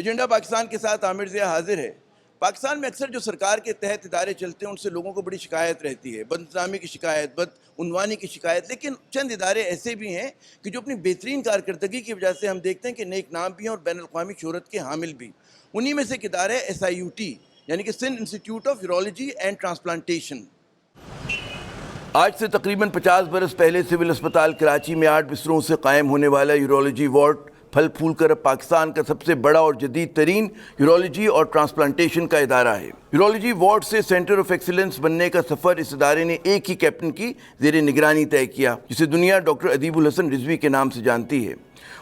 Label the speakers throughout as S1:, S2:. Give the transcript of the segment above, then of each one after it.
S1: Agenda Pakistan کے ساتھ عامر ضیاء حاضر ہے۔ پاکستان میں اکثر جو سرکار کے تحت ادارے چلتے ہیں ان سے لوگوں کو بڑی شکایت رہتی ہے، بدنظامی کی شکایت، بدعنوانی کی شکایت، لیکن چند ادارے ایسے بھی ہیں کہ جو اپنی بہترین کارکردگی کی وجہ سے ہم دیکھتے ہیں کہ نیک نام بھی ہیں اور بین الاقوامی شہرت کے حامل بھی۔ انہی میں سے ایک ادارہ ہے SIUT، یعنی کہ Sindh institute of urology and transplantation. آج سے تقریباً 50 برس پہلے سول اسپتال کراچی میں 8 بستروں سے قائم ہونے والا یورولوجی وارڈ پھل پھول کر اب پاکستان کا سب سے بڑا اور جدید ترین یورولوجی اور ٹرانسپلانٹیشن کا ادارہ ہے۔ یورولوجی وارڈ سے سینٹر آف ایکسیلنس بننے کا سفر اس ادارے نے ایک ہی کیپٹن کی زیر نگرانی طے کیا، جسے دنیا ڈاکٹر ادیب الحسن رضوی کے نام سے جانتی ہے،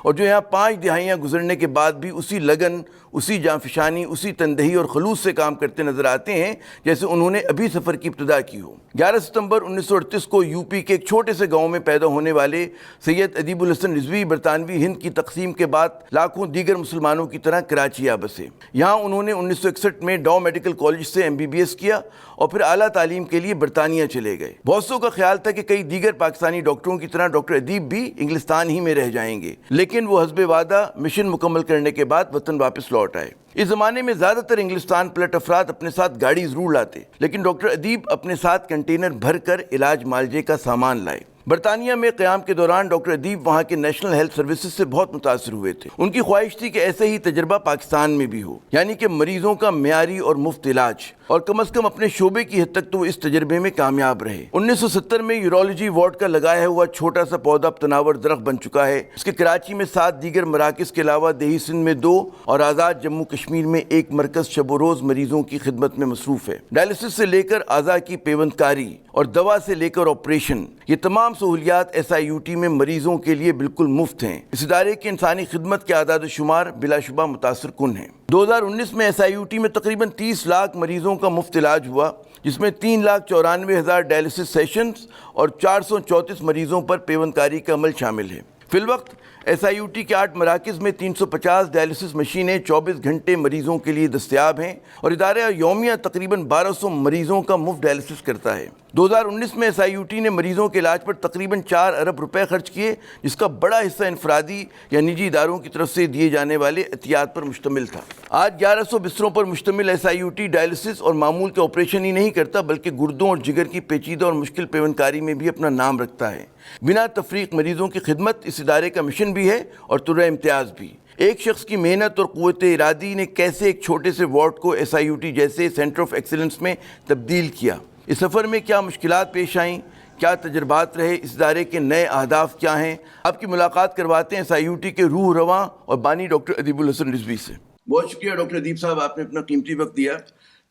S1: اور جو یہاں 5 دہائیاں گزرنے کے بعد بھی اسی لگن، اسی جانفشانی، اسی تندہی اور خلوص سے کام کرتے نظر آتے ہیں جیسے انہوں نے ابھی سفر کی ابتدا کی ہو۔ 11 ستمبر 1938 کو UP کے ایک چھوٹے سے گاؤں میں پیدا ہونے والے سید ادیب الحسن رضوی برطانوی ہند کی تقسیم کے بعد لاکھوں دیگر مسلمانوں کی طرح کراچی آ بسے۔ یہاں انہوں نے 1961 میں ڈاؤ میڈیکل کالج سے MBBS کیا اور پھر اعلیٰ تعلیم کے لیے برطانیہ چلے گئے۔ بہت سوں کا خیال تھا کہ کئی دیگر پاکستانی ڈاکٹروں کی طرح ڈاکٹر ادیب بھی انگلستان ہی میں رہ جائیں گے، لیکن وہ حسب وعدہ مشن مکمل کرنے کے بعد وطن واپس لوٹ آئے۔ اس زمانے میں زیادہ تر انگلستان پلٹ افراد اپنے ساتھ گاڑی ضرور لاتے، لیکن ڈاکٹر ادیب اپنے ساتھ کنٹینر بھر کر علاج معالجے کا سامان لائے۔ برطانیہ میں قیام کے دوران ڈاکٹر ادیب وہاں کے نیشنل ہیلتھ سروسز سے بہت متاثر ہوئے تھے۔ ان کی خواہش تھی کہ ایسا ہی تجربہ پاکستان میں بھی ہو، یعنی کہ مریضوں کا معیاری اور مفت علاج، اور کم از کم اپنے شعبے کی حد تک تو وہ اس تجربے میں کامیاب رہے۔ 1970 میں یورولوجی وارڈ کا لگایا ہوا چھوٹا سا پودا تناور درخت بن چکا ہے۔ اس کے کراچی میں 7 دیگر مراکز کے علاوہ دیہی سندھ میں 2 اور آزاد جموں کشمیر میں 1 مرکز شب و روز مریضوں کی خدمت میں مصروف ہے۔ ڈائلسس سے لے کر اعضاء کی پیوند کاری اور دوا سے لے کر آپریشن، یہ تمام سہولیات SIUT میں مریضوں کے لیے بالکل مفت ہیں۔ اس ادارے کی انسانی خدمت کے اعداد و شمار بلا شبہ متاثر کن ہیں۔ 2019 میں SIUT میں تقریباً 30 لاکھ مریضوں کا مفت علاج ہوا، جس میں 3,94,000 ڈائلسس سیشنز اور 434 مریضوں پر پیوند کاری کا عمل شامل ہے۔ فی الوقت SIUT کے 8 مراکز میں 350 ڈائلسس مشینیں 24 گھنٹے مریضوں کے لیے دستیاب ہیں، اور ادارہ یومیہ تقریباً 1200 مریضوں کا مفت ڈائلسس کرتا ہے۔ 2019 میں SIUT نے مریضوں کے علاج پر تقریباً 4 ارب روپے خرچ کیے، جس کا بڑا حصہ انفرادی یا نجی اداروں کی طرف سے دیے جانے والے عطیات پر مشتمل تھا۔ آج 1100 بستروں پر مشتمل SIUT ڈائلسس اور معمول کے آپریشن ہی نہیں کرتا، بلکہ گردوں اور جگر کی پیچیدہ اور مشکل پیوند کاری میں بھی اپنا نام رکھتا ہے۔ بنا تفریق مریضوں کی خدمت اس ادارے کا مشن بھی ہے اور طرح امتیاز بھی۔ ایک شخص کی محنت اور قوت ارادی نے کیسے ایک چھوٹے سے وارڈ کو SIUT جیسے سینٹر آف ایکسیلنس میں تبدیل کیا، اس سفر میں کیا مشکلات پیش آئیں، کیا تجربات رہے، اس ادارے کے نئے اہداف کیا ہیں، آپ کی ملاقات کرواتے ہیں SIUT کے روح رواں اور بانی ڈاکٹر ادیب الحسن رضوی سے۔ بہت شکریہ ڈاکٹر ادیب صاحب، آپ نے اپنا قیمتی وقت دیا۔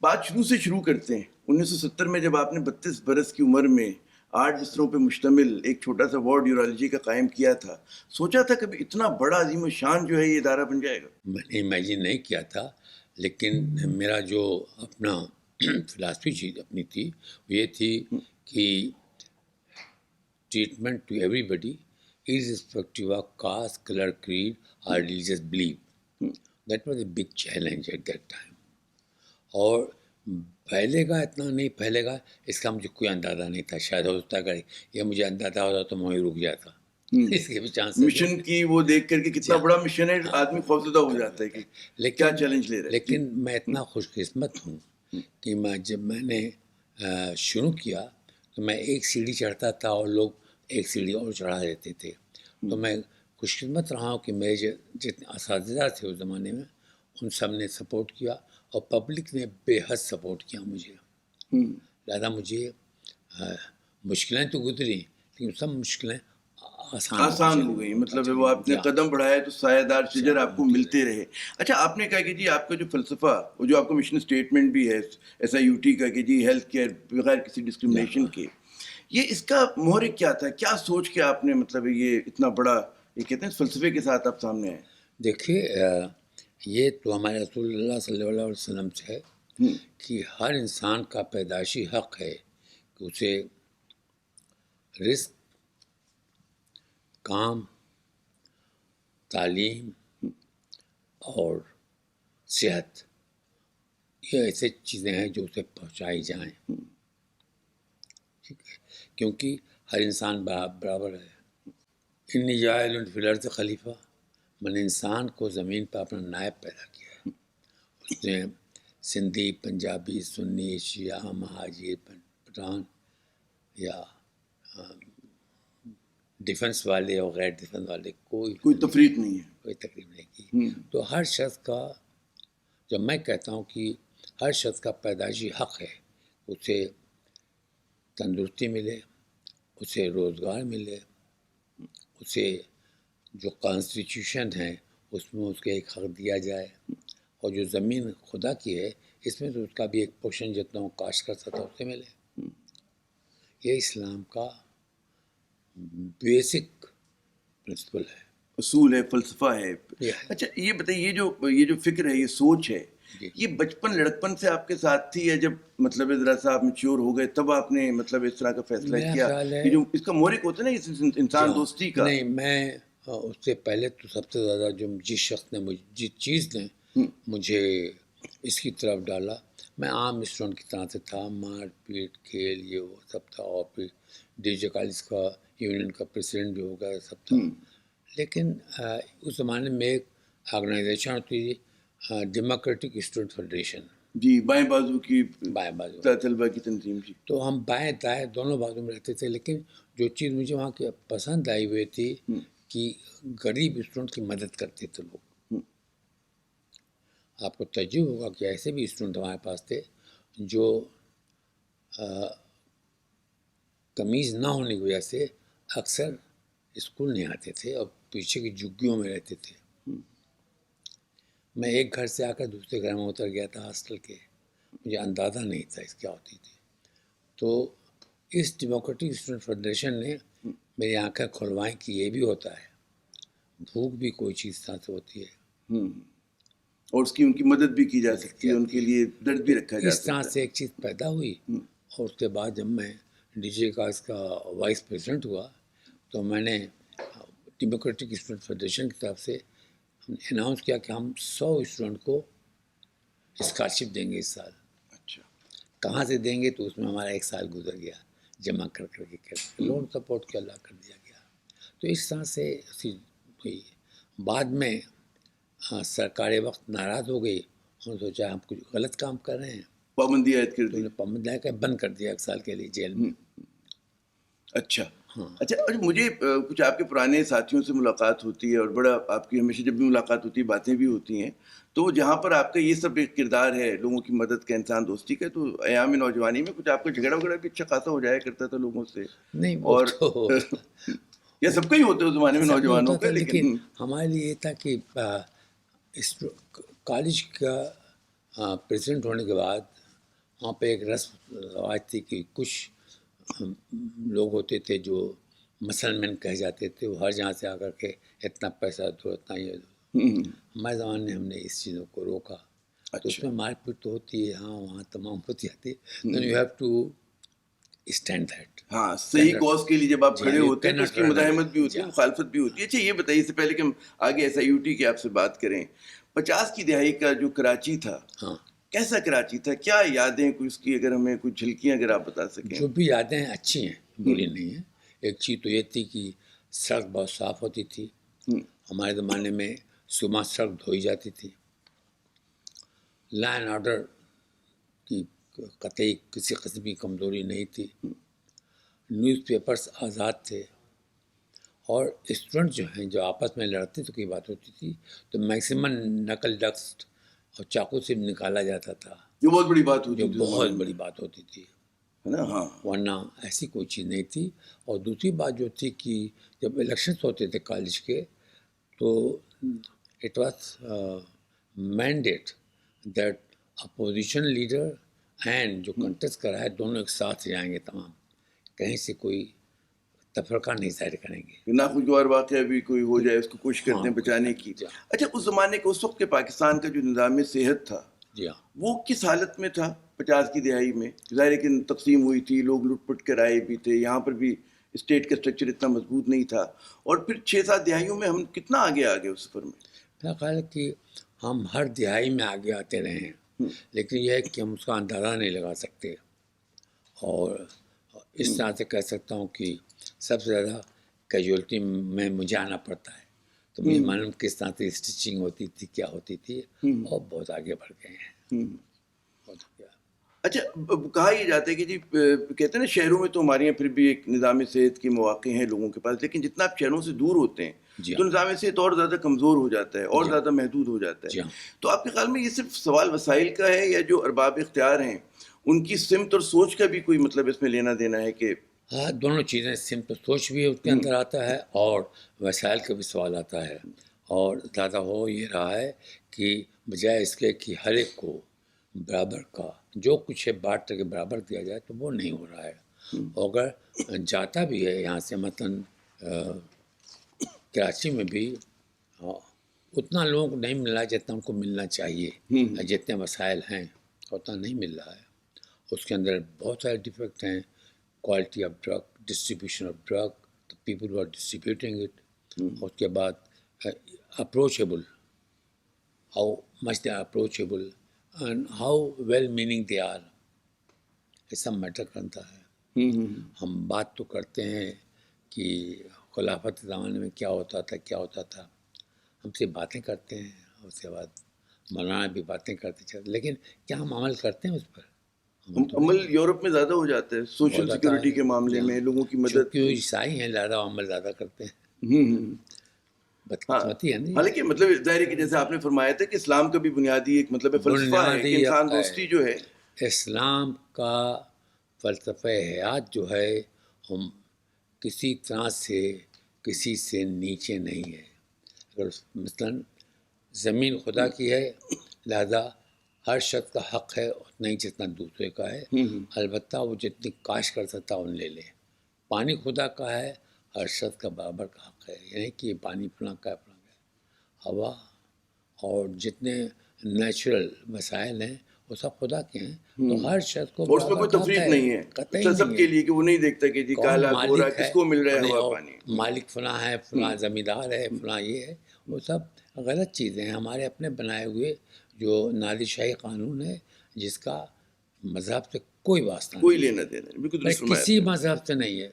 S1: بات شروع سے شروع کرتے ہیں۔ 1970 میں جب آپ نے 32 برس کی عمر میں 8 بستروں پہ مشتمل ایک چھوٹا سا وارڈ یورولوجی کا قائم کیا تھا، سوچا تھا کبھی اتنا بڑا عظیم الشان جو ہے یہ ادارہ بن جائے گا؟
S2: میں نے امیجن نہیں کیا تھا، لیکن میرا جو اپنا فلاسفی چیز اپنی تھی وہ یہ تھی کہ treatment to everybody irrespective of caste, color, creed or religious belief. That was a big challenge at that time. اور پھیلے گا اتنا نہیں پھیلے گا اس کا مجھے کوئی اندازہ نہیں تھا، شاید ہوتا کہ یہ مجھے اندازہ ہوتا تو میں وہیں رک جاتا۔ اس کے بھی چانس
S1: مشن کی وہ دیکھ کر کے کتنا بڑا مشن ہے، آدمی خوفزدہ ہو جاتا ہے کہ کیا چیلنج لے رہا ہے۔
S2: لیکن میں اتنا خوش قسمت ہوں کہ جب میں نے شروع کیا تو میں ایک سیڑھی چڑھتا تھا اور لوگ ایک سیڑھی اور چڑھا دیتے تھے، تو میں خوش قسمت رہا ہوں کہ میرے جتنے اساتذہ تھے اس زمانے میں ان سب نے سپورٹ کیا اور پبلک نے بے حد سپورٹ کیا مجھے۔ لہٰذا مجھے مشکلیں تو گزری لیکن سب مشکلیں
S1: آسان ہو گئی، مطلب وہ آپ نے قدم بڑھایا تو سایہ دار شجر آپ کو ملتے رہے۔ اچھا، آپ نے کہا کہ جی آپ کا جو فلسفہ، وہ جو آپ کا مشن اسٹیٹمنٹ بھی ہے SIUT کا کہ جی ہیلتھ کیئر بغیر کسی ڈسکرمنیشن کے، یہ اس کا محرک کیا تھا؟ کیا سوچ کے آپ نے مطلب یہ اتنا بڑا یہ کہتے ہیں فلسفے کے ساتھ آپ سامنے آئے؟
S2: دیکھیے، یہ تو ہمارے رسول اللہ صلی اللہ علیہ وسلم سے ہے کہ ہر انسان کا پیدائشی حق ہے کہ اسے رزق، کام، تعلیم اور صحت، یہ ایسے چیزیں ہیں جو اسے پہنچائی جائیں، ٹھیک ہے، کیونکہ ہر انسان برابر ہے۔ انی جاعل فی الارض خلیفہ، میں نے انسان کو زمین پر اپنا نائب پیدا کیا ہے. اس نے سندھی، پنجابی، سنی، شیعہ، مہاجر، پٹھان یا ڈیفنس والے اور غیر ڈیفنس والے
S1: کوئی تفریق نہیں ہے.
S2: کوئی تکلیف نہیں کی. تو ہر شخص کا، جب میں کہتا ہوں کہ ہر شخص کا پیدائشی حق ہے اسے تندرستی ملے، اسے روزگار ملے، اسے جو کانسٹیٹیوشن ہے اس میں اس کے ایک حق دیا جائے، اور جو زمین خدا کی ہے اس میں تو اس کا بھی ایک پورشن جتنا وہ کاشت کر سکتا اسے ملے. یہ اسلام کا بیسک پرنسپل ہے،
S1: اصول ہے، فلسفہ ہے.
S2: یہ ہے.
S1: اچھا یہ بتائیے، یہ جو فکر ہے، یہ سوچ ہے،
S2: جی.
S1: یہ بچپن لڑکپن سے آپ کے ساتھ تھی، یا جب مطلب ذرا سا آپ میچور ہو گئے تب آپ نے مطلب اس طرح کا فیصلہ
S2: میرا
S1: کیا
S2: خیال ہے
S1: کہ جو اس کا محرک ہوتا ہے نا اس انسان دوستی کا؟
S2: نہیں، میں اس سے پہلے تو سب سے زیادہ جس شخص نے جس چیز نے مجھے اس کی طرف ڈالا، میں عام اسٹوڈنٹ کی طرح سے تھا، مار پیٹ کھیل یہ وہ سب تھا، اور پھر ڈی جے کالج کا یونین کا پریسیڈنٹ بھی ہو گیا، سب تھا. لیکن اس زمانے میں ایک آرگنائزیشن ہوتی تھی، ڈیموکریٹک اسٹوڈنٹ فیڈریشن،
S1: جی، بائیں بازو کی
S2: بائیں بازو.
S1: طلبہ کی تنظیم. جی.
S2: تو ہم بائیں دائیں دونوں بازو میں رہتے تھے. لیکن جو چیز مجھے وہاں کی پسند آئی ہوئی تھی کہ غریب اسٹوڈنٹ کی مدد کرتے تھے لوگ. آپ کو تجربہ ہوگا کہ ایسے بھی اسٹوڈنٹ ہمارے پاس تھے جو قمیض نہ ہونے کی وجہ سے اکثر اسکول نہیں آتے تھے اور پیچھے کی جھگیوں میں رہتے تھے. میں ایک گھر سے آ کر دوسرے گھر میں اتر گیا تھا ہاسٹل کے، مجھے اندازہ نہیں تھا اس کیا ہوتی تھی. تو اس ڈیموکریٹک اسٹوڈنٹ فیڈریشن نے میری آنکھیں کھلوائیں کہ یہ بھی ہوتا ہے، بھوک بھی کوئی چیز طرح سے ہوتی ہے،
S1: اور اس کی ان کی مدد بھی کی جا سکتی ہے، ان کے لیے درد بھی رکھا جا
S2: اس
S1: سکتا
S2: طرح سے ایک چیز پیدا ہوئی. اور اس کے بعد جب میں ڈی جے کاس کا وائس پریزیڈنٹ ہوا تو میں نے ڈیموکریٹک اسٹوڈنٹ فیڈریشن کی طرف سے اناؤنس کیا کہ ہم 100 اسٹوڈنٹ کو اسکالرشپ دیں گے اس سال.
S1: اچھا.
S2: کہاں سے دیں گے؟ تو اس میں ہمارا ایک سال گزر گیا جمع کر کے لون سپورٹ کے اللہ کر دیا گیا. تو اس طرح سے ہوئی. بعد میں سرکار وقت ناراض ہو گئی، انہوں نے سوچا ہم کچھ غلط کام کر رہے ہیں،
S1: پابندی عائد کر
S2: تو
S1: دی.
S2: انہیں پابندی عائد کر بند کر دیا ایک سال کے لیے جیل میں.
S1: اچھا. اچھا، مجھے کچھ آپ کے پرانے ساتھیوں سے ملاقات ہوتی ہے، اور بڑا آپ کی ہمیشہ جب بھی ملاقات ہوتی ہے باتیں بھی ہوتی ہیں، تو جہاں پر آپ کا یہ سب ایک کردار ہے لوگوں کی مدد کا، انسان دوستی کا، تو ایام نوجوانی میں کچھ آپ کا جھگڑا وگڑا بھی اچھا خاصا ہو جایا کرتا تھا لوگوں سے.
S2: نہیں وہ
S1: اور
S2: تو
S1: یہ سب کا ہی ہوتا ہے اس زمانے میں نوجوانوں کا.
S2: لیکن ہمارے لیے یہ تھا کہ کالج کا پریزیڈنٹ ہونے کے بعد وہاں پہ ایک رسم رواج تھی کہ کچھ لوگ ہوتے تھے جو مسلمان کہے جاتے تھے، وہ ہر جہاں سے آ کر کے اتنا پیسہ دو، اتنا یہ دو. ہمارے زمانے میں ہم نے اس چیزوں کو روکا. تو اس میں مار پیٹ تو ہوتی ہے، ہاں وہاں تمام ہوتی جاتی ہے. Then you have to stand that.
S1: ہاں، صحیح کاز کے لیے جب آپ کھڑے ہوتے ہیں تو اس کی مزاحمت بھی ہوتی ہے، مخالفت بھی ہوتی ہے. اچھا یہ بتائیے، اس سے پہلے کہ ہم آگے SIUT کی آپ سے بات کریں، 50 کی دہائی کا جو کراچی تھا، کیسا کراچی تھا؟ کیا یادیں کوئی اس کی، اگر ہمیں کچھ جھلکیاں اگر آپ بتا سکیں.
S2: جو بھی یادیں اچھی ہیں، بری نہیں ہیں. ایک چیز تو یہ تھی کہ سڑک بہت صاف ہوتی تھی. ہمارے زمانے میں صبح سڑک دھوئی جاتی تھی. لا اینڈ آرڈر کی قطعی کسی قسم کی کمزوری نہیں تھی. نیوز پیپرز آزاد تھے. اور اسٹوڈنٹ جو ہیں جو آپس میں لڑتے تو کی بات ہوتی تھی تو میکسیمم نقل ڈسٹ اور چاقو سے نکالا جاتا تھا،
S1: جو بہت بڑی بات ہوتی
S2: جو
S1: تھی،
S2: بہت بڑی بات ہوتی تھی.
S1: ہاں،
S2: ورنہ ایسی کوئی چیز نہیں تھی. اور دوسری بات جو تھی کہ جب الیکشنس ہوتے تھے کالج کے تو it was mandate that opposition leader and جو کنٹیسٹ کر رہا ہے دونوں ایک ساتھ جائیں گے، تمام کہیں سے کوئی تفرقہ نہیں ظاہر کریں گے.
S1: ناخوشگوار واقعہ بھی کوئی ہو جائے اس کو کوشش کرتے ہیں بچانے کی. اچھا، اس زمانے کے، اس وقت کے پاکستان کا جو نظام صحت تھا،
S2: جی ہاں،
S1: وہ کس حالت میں تھا 50 کی دہائی میں؟ ظاہر ہے کہ تقسیم ہوئی تھی، لوگ لٹ پٹ کر آئے بھی تھے، یہاں پر بھی اسٹیٹ کا اسٹرکچر اتنا مضبوط نہیں تھا. اور پھر 6-7 دہائیوں میں ہم کتنا آگے اس سفر میں؟
S2: میرا خیال ہے کہ ہم ہر دہائی میں آگے آتے رہے ہیں، لیکن یہ ہے کہ ہم اس کا اندازہ نہیں لگا سکتے. اور اس طرح سے کہہ سکتا ہوں کہ سب سے زیادہ کیجولٹی میں مجھے آنا پڑتا ہے. تو مجھے معلوم کس طرح سے اسٹچنگ ہوتی تھی، کیا ہوتی تھی، اور بہت آگے بڑھ گئے ہیں، بہت آگے۔
S1: اچھا، کہا یہ جاتا ہے کہ جی کہتے ہیں نا شہروں میں تو ہمارے یہاں پھر بھی ایک نظام صحت کے مواقع ہیں لوگوں کے پاس، لیکن جتنا آپ شہروں سے دور ہوتے ہیں
S2: جی
S1: تو
S2: ہاں،
S1: نظام صحت اور زیادہ کمزور ہو جاتا ہے، اور
S2: جی ہاں،
S1: زیادہ محدود ہو جاتا
S2: جی
S1: ہے.
S2: ہاں۔
S1: تو آپ کے خیال میں یہ صرف سوال وسائل کا ہے، یا جو ارباب اختیار ہیں ان کی سمت اور سوچ کا بھی کوئی مطلب اس میں لینا دینا ہے کہ
S2: ہاں، دونوں چیزیں، سمت سوچ بھی اس کے اندر آتا ہے اور وسائل کا بھی سوال آتا ہے، اور زیادہ ہو یہ رہا ہے کہ بجائے اس کے کہ ہر ایک کو برابر کا جو کچھ ہے بانٹ کے برابر دیا جائے تو وہ نہیں ہو رہا ہے، اور اگر جاتا بھی ہے یہاں سے مثلاً کراچی میں بھی اتنا لوگوں کو نہیں مل رہا ہے جتنا ان کو ملنا چاہیے، جتنے وسائل ہیں اتنا نہیں مل رہا ہے، اس کے اندر بہت سارے ڈیفیکٹ ہیں، quality of drug, distribution of drug, the people who are distributing it, اس کے بعد approachable, how much they are approachable and how well meaning they are، یہ سب میٹر کرتا ہے۔ ہم بات تو کرتے ہیں کہ خلافت زمانے میں کیا ہوتا تھا، ہم سے باتیں کرتے ہیں، اس کے بعد مولانا بھی باتیں کرتے چلتے، لیکن کیا ہم عمل کرتے ہیں اس پر؟
S1: عمل یورپ میں زیادہ ہو جاتا ہے سوشل سیکورٹی کے معاملے میں، لوگوں کی مدد.
S2: چونکہ عیسائی ہیں زیادہ عمل زیادہ کرتے ہیں، بدقسمتی ہے نا۔
S1: حالانکہ مطلب ظاہر ہے کہ جیسے آپ نے فرمایا تھا کہ اسلام کا بھی بنیادی ایک مطلب فلسفہ ہے کہ انسان دوستی جو ہے،
S2: اسلام کا فلسفہ حیات جو ہے ہم کسی طرح سے کسی سے نیچے نہیں ہے۔ اگر مثلاً زمین خدا کی ہے، لہذا ہر شخص کا حق ہے اتنا ہی جتنا دوسرے کا ہے، البتہ وہ جتنی کاشت کر سکتا ان لے لے۔ پانی خدا کا ہے، ہر شخص کا برابر کا حق ہے، یعنی کہ پانی فلاں کا ہے، فلاں کا ہے۔ ہوا اور جتنے نیچرل وسائل ہیں وہ سب خدا کے ہیں، تو ہر شخص کو
S1: اور اس میں کوئی
S2: برابر
S1: تفریق
S2: حق
S1: نہیں ہے
S2: قطعی
S1: سب
S2: نہیں
S1: کے
S2: ہے۔
S1: لیے کہ وہ نہیں دیکھتا کہ جی
S2: کون
S1: کالا گورا
S2: مالک ہے،
S1: کس کو مل رہا ہے ہوا پانی،
S2: مالک فلاں ہے، فلاں زمیندار ہے، فلاں یہ ہے، وہ سب غلط چیزیں ہیں، ہمارے اپنے بنائے ہوئے جو نادر شاہی قانون ہے جس کا مذہب سے کوئی واسطہ
S1: کوئی
S2: نہیں
S1: لینا دینا نہیں. بالکل
S2: ہے،
S1: درست فرمایا
S2: کسی
S1: آپ نے.
S2: مذہب سے نہیں ہے۔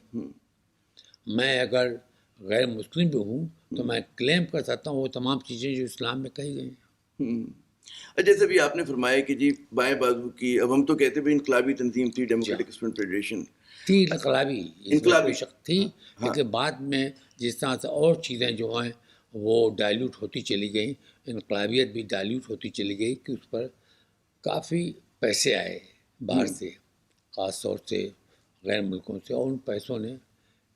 S2: میں اگر غیر مسلم بھی ہوں تو میں کلیم کر سکتا ہوں وہ تمام چیزیں جو اسلام میں کہی گئی ہیں۔
S1: جیسے بھی آپ نے فرمایا کہ جی بائیں بازو کی، اب ہم تو کہتے ہیں انقلابی تنظیم تھی ڈیموکریٹک اسٹوڈنٹ فیڈریشن،
S2: تھی انقلابی، اس میں
S1: انقلابی
S2: کوئی شک تھی، لیکن بعد میں جس طرح سے اور چیزیں جو ہیں وہ ڈائلیوٹ ہوتی چلی گئیں، انقلابیت بھی ڈائلیوٹ ہوتی چلی گئی کہ اس پر کافی پیسے آئے باہر سے، خاص طور سے غیر ملکوں سے، اور ان پیسوں نے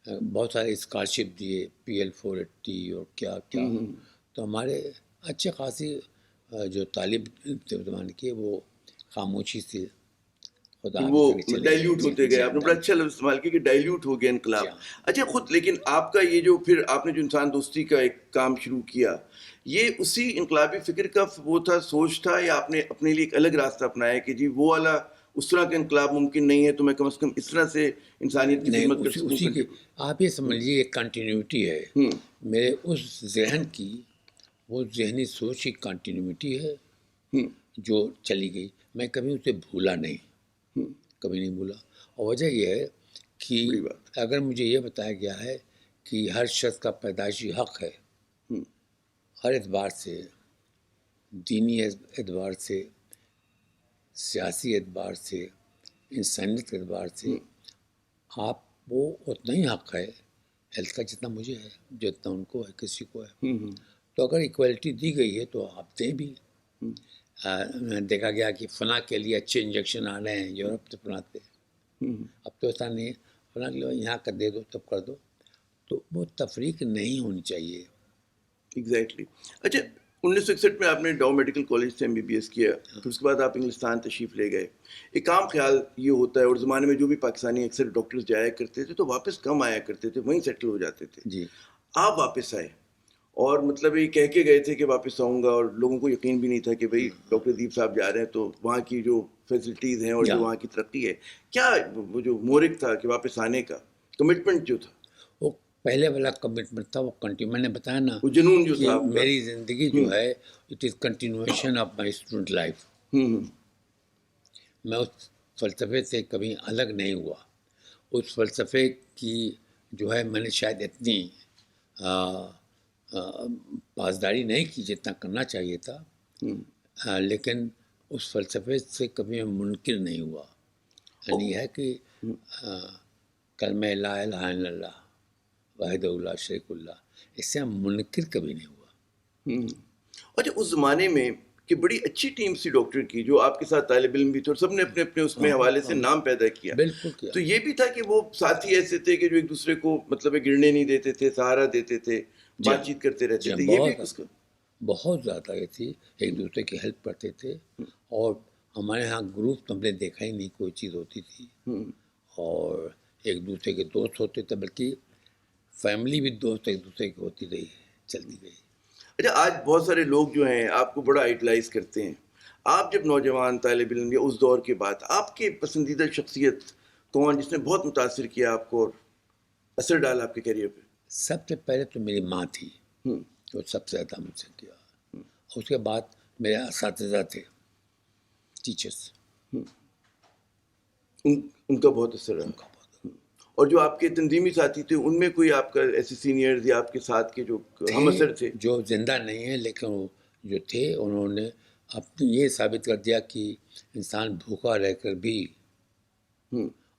S2: بہت سارے اسکالرشپ دیے، PL480 اور کیا کیا، تو ہمارے اچھے خاصی جو طالب زبان کے وہ خاموشی سے خدا
S1: وہ
S2: حافظ کے چلے
S1: ڈائلیوٹ ہوتے گئے. آپ نے بڑا اچھا لفظ استعمال کیا کہ ڈائلیوٹ ہو گیا انقلاب. اچھا خود لیکن آپ کا یہ جو پھر آپ نے جو انسان دوستی کا ایک کام شروع کیا، یہ اسی انقلابی فکر کا وہ تھا، سوچ تھا، یا آپ نے اپنے لیے ایک الگ راستہ اپنایا کہ جی وہ والا اس طرح کا انقلاب ممکن نہیں ہے تو میں کم از کم اس طرح سے انسانیت کی خدمت کر سکوں؟
S2: اسی کی آپ یہ سمجھیے ایک کنٹینیوٹی ہے میرے اس ذہن کی، وہ ذہنی سوچ کی کنٹینیوٹی ہے جو چلی گئی، میں کبھی اسے بھولا نہیں، کبھی نہیں بھولا، اور وجہ یہ ہے کہ اگر مجھے یہ بتایا گیا ہے کہ ہر شخص کا پیدائشی حق ہے، ہر اعتبار سے، دینی اعتبار سے، سیاسی اعتبار سے، انسانیت کے اعتبار سے، آپ وہ اتنا ہی حق ہے ہیلتھ کا جتنا مجھے ہے، جتنا ان کو ہے، کسی کو ہے، تو اگر ایکویلٹی دی گئی ہے تو آپ دیں بھی۔ دیکھا گیا کہ فلاں کے لیے اچھے انجیکشن آ رہے ہیں یورپ سے فلاں پہ، اب تو ایسا نہیں ہے فلاں کے لیے یہاں کر دے دو تب کر دو، تو وہ تفریق نہیں ہونی چاہیے۔
S1: ایگزیکٹلی. اچھا 1961 میں آپ نے ڈاؤ میڈیکل کالج سے MBBS کیا، پھر اس کے بعد آپ انگلستان تشریف لے گئے. ایک عام خیال یہ ہوتا ہے، اور زمانے میں جو بھی پاکستانی اکثر ڈاکٹرز جایا کرتے تھے تو واپس کم آیا کرتے تھے، وہیں سیٹل ہو جاتے تھے.
S2: جی،
S1: آپ واپس آئے اور مطلب یہ کہہ کے گئے تھے کہ واپس آؤں گا، اور لوگوں کو یقین بھی نہیں تھا کہ بھائی ڈاکٹر ادیب صاحب جا رہے ہیں تو وہاں کی جو فیسلٹیز ہیں اور جو وہاں کی ترقی ہے، کیا وہ جو محرک تھا کہ واپس آنے کا کمٹمنٹ جو تھا،
S2: وہ پہلے والا کمٹمنٹ تھا، وہ میں نے بتایا نا
S1: وہ جنون جو
S2: کہ
S1: تھا آپ کا؟
S2: میری زندگی جو ہے it is continuation of my student life, میں اس فلسفے سے کبھی الگ نہیں ہوا. اس فلسفے کی جو ہے میں نے شاید اتنی پاسداری نہیں کی جتنا کرنا چاہیے تھا، لیکن اس فلسفے سے کبھی میں منکر نہیں ہوا. یعنی یہ ہے کہ کلمہ لا الہ الا اللہ وحدہ لا شریک اللہ، اس سے ہم منکر کبھی نہیں ہوا.
S1: اچھا، اس زمانے میں کہ بڑی اچھی ٹیم سی ڈاکٹر کی، جو آپ کے ساتھ طالب علم بھی تھے اور سب نے اپنے اپنے اس میں حوالے سے نام پیدا کیا.
S2: بالکل کیا.
S1: تو یہ بھی تھا کہ وہ ساتھی ایسے تھے کہ جو ایک دوسرے کو مطلب گرنے نہیں دیتے تھے، سہارا دیتے تھے، بات چیت کرتے رہتے تھے. یہ بھی اس کا
S2: بہت زیادہ یہ تھی، ایک دوسرے کی ہیلپ کرتے تھے. اور ہمارے ہاں گروپ تو ہم نے دیکھا ہی نہیں کوئی چیز ہوتی تھی، اور ایک دوسرے کے دوست ہوتے تھے، بلکہ فیملی بھی دوست ایک دوسرے کی ہوتی رہی، چلتی گئی.
S1: اچھا، آج بہت سارے لوگ جو ہیں آپ کو بڑا آئیڈلائز کرتے ہیں. آپ جب نوجوان طالب علم یا اس دور کے بعد، آپ کے پسندیدہ شخصیت کون جس نے بہت متاثر کیا آپ کو اور اثر ڈالا آپ کے کیریئر پہ؟
S2: سب سے پہلے تو میری ماں تھی، جو سب سے زیادہ مجھ سے کیا. اس کے بعد میرے اساتذہ تھے، ٹیچرس،
S1: ان کا بہت اثر رہا. اور جو آپ کے تنظیمی ساتھی تھے، ان میں کوئی آپ کا ایسے سینئرز یا آپ کے ساتھ کے جو ہم اثر تھے؟
S2: جو زندہ نہیں ہیں، لیکن وہ جو تھے انہوں نے اپنی یہ ثابت کر دیا کہ انسان بھوکا رہ کر بھی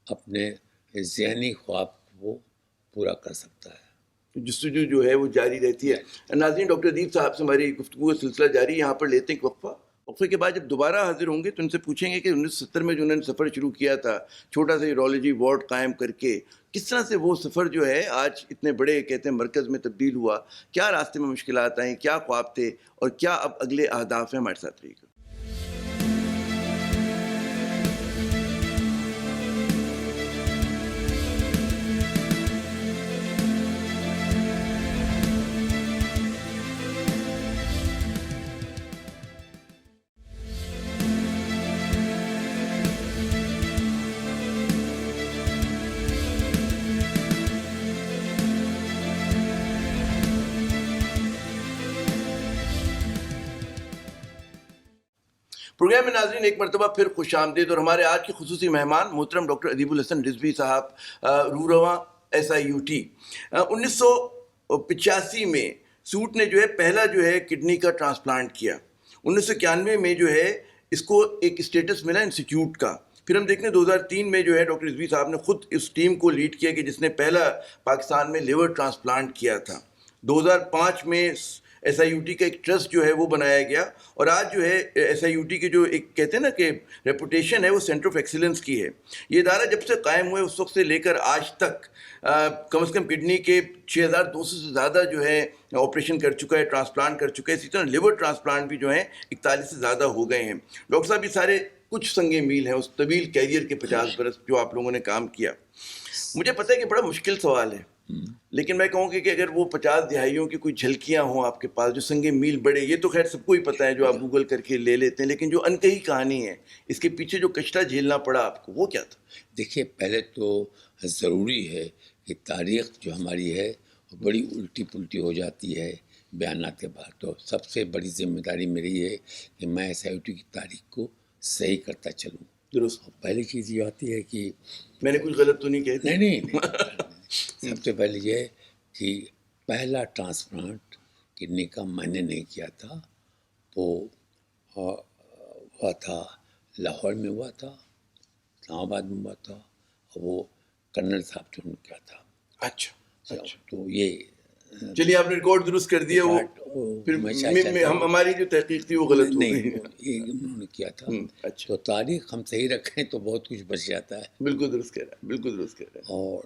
S2: اپنے ذہنی خواب کو پورا کر سکتا ہے.
S1: جستجو جو ہے وہ جاری رہتی ہے. ناظرین، ڈاکٹر ادیب صاحب سے ہماری گفتگو کا سلسلہ جاری. یہاں پر لیتے ہیں وقفہ. وقفے کے بعد جب دوبارہ حاضر ہوں گے تو ان سے پوچھیں گے کہ 1970 میں جو انہوں نے سفر شروع کیا تھا، چھوٹا سا یورولوجی وارڈ قائم کر کے، کس طرح سے وہ سفر جو ہے آج اتنے بڑے کہتے ہیں مرکز میں تبدیل ہوا. کیا راستے میں مشکلات آئیں، کیا خواب تھے، اور کیا اب اگلے اہداف ہیں. ہمارے ساتھ رہیے گا. پروگرام میں ناظرین ایک مرتبہ پھر خوش آمدید. اور ہمارے آج کے خصوصی مہمان محترم ڈاکٹر ادیب الحسن رضوی صاحب، رورواں SIUT. 1985 میں سوٹ نے جو ہے پہلا جو ہے کڈنی کا ٹرانسپلانٹ کیا. 1991 میں جو ہے اس کو ایک اسٹیٹس ملا انسٹیٹیوٹ کا. پھر ہم دیکھتے ہیں 2003 میں جو ہے ڈاکٹر رضوی صاحب نے خود اس ٹیم کو لیڈ کیا کہ جس نے پہلا پاکستان میں لیور ٹرانسپلانٹ کیا تھا. 2005 میں SIUT کا ایک ٹرسٹ جو ہے وہ بنایا گیا. اور آج جو ہے SIUT کے جو ایک کہتے ہیں نا کہ ریپوٹیشن ہے، وہ سینٹر آف ایکسیلنس کی ہے. یہ ادارہ جب سے قائم ہوئے اس وقت سے لے کر آج تک کم از کم کڈنی کے 6200 سے زیادہ جو ہے آپریشن کر چکا ہے، ٹرانسپلانٹ کر چکا ہے. اسی طرح لیور ٹرانسپلانٹ بھی جو ہیں 41 سے زیادہ ہو گئے ہیں. ڈاکٹر صاحب، یہ سارے کچھ سنگ میل ہیں اس طویل کیریئر کے 50 برس جو آپ لوگوں نے کام کیا. مجھے پتہ ہے کہ بڑا مشکل سوال ہے، لیکن میں کہوں کہ اگر وہ 50 دہائیوں کی کوئی جھلکیاں ہوں آپ کے پاس جو سنگ میل بڑے، یہ تو خیر سب کو ہی پتہ ہے جو آپ گوگل کر کے لے لیتے ہیں، لیکن جو انکہی کہانی ہے، اس کے پیچھے جو کشتہ جھیلنا پڑا آپ کو، وہ کیا تھا؟
S2: دیکھیے، پہلے تو ضروری ہے کہ تاریخ جو ہماری ہے وہ بڑی الٹی پلٹی ہو جاتی ہے بیانات کے بعد. تو سب سے بڑی ذمہ داری میری ہے کہ میں SIUT کی تاریخ کو صحیح کرتا چلوں.
S1: درست.
S2: پہلی چیز یہ آتی ہے کہ
S1: میں نے کچھ غلط تو نہیں کہہ دیا؟
S2: نہیں. سب سے پہلے یہ کہ پہلا ٹرانسپلانٹ کڈنی کا میں نے نہیں کیا تھا. وہ ہوا تھا لاہور میں، ہوا تھا اسلام آباد میں، ہوا تھا، اور وہ کرنل صاحب جو نے کیا تھا.
S1: اچھا.
S2: تو یہ
S1: چلیے، آپ نے ریکارڈ درست کر دیا. وہ پھر ہماری جو تحقیق تھی وہ غلط ہو گئی.
S2: یہ انہوں نے کیا تھا.
S1: اچھا.
S2: تو تاریخ ہم صحیح رکھیں تو بہت کچھ بچ جاتا ہے.
S1: بالکل درست کہہ رہا ہے، بالکل درست کہہ رہا ہے.
S2: اور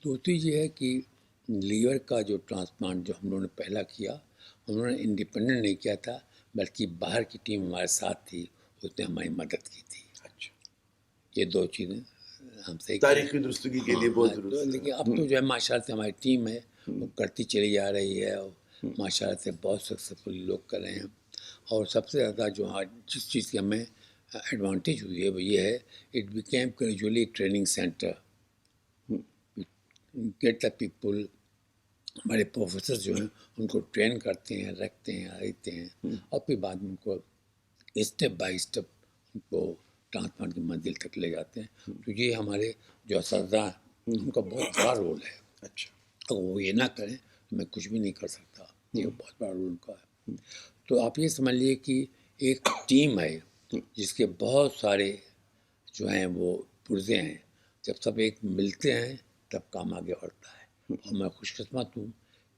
S2: دوسری یہ ہے کہ لیور کا جو ٹرانسپلانٹ جو ہم لوگوں نے پہلا کیا، انہوں نے انڈیپینڈنٹ نہیں کیا تھا، بلکہ باہر کی ٹیم ہمارے ساتھ تھی، اس نے ہماری مدد کی تھی.
S1: اچھا.
S2: یہ دو چیزیں ہم صحیح
S1: تاریخی درستگی کے لیے بہت ضروری ہے.
S2: لیکن اب تو جو ہے ماشاء اللہ سے ہماری ٹیم ہے وہ کرتی چلی جا رہی ہے، اور ماشاء اللہ سے بہت سکسیسفل لوگ کر رہے ہیں. اور سب سے زیادہ جو جس چیز کی ہمیں ایڈوانٹیج ہوئی ہے وہ یہ ہے، it became gradually training center. Get the people, ہمارے پروفیسر جو ہیں ان کو ٹرین کرتے ہیں، رکھتے ہیں، رہتے ہیں، اور پھر بعد میں ان کو اسٹیپ بائی اسٹیپ ان کو ٹرانسپلانٹ کی منزل تک لے جاتے ہیں. تو یہ ہمارے جو اساتذہ ہیں ان کا بہت بڑا رول ہے.
S1: اچھا.
S2: اگر وہ یہ نہ کریں تو میں کچھ بھی نہیں کر سکتا. یہ بہت بڑا رول ان کا ہے. تو آپ یہ سمجھ لیے کہ ایک ٹیم ہے جس کے بہت سارے جو ہیں وہ پرزے ہیں. جب سب ایک ملتے ہیں تب کام آگے بڑھتا ہے. اور میں خوش قسمت ہوں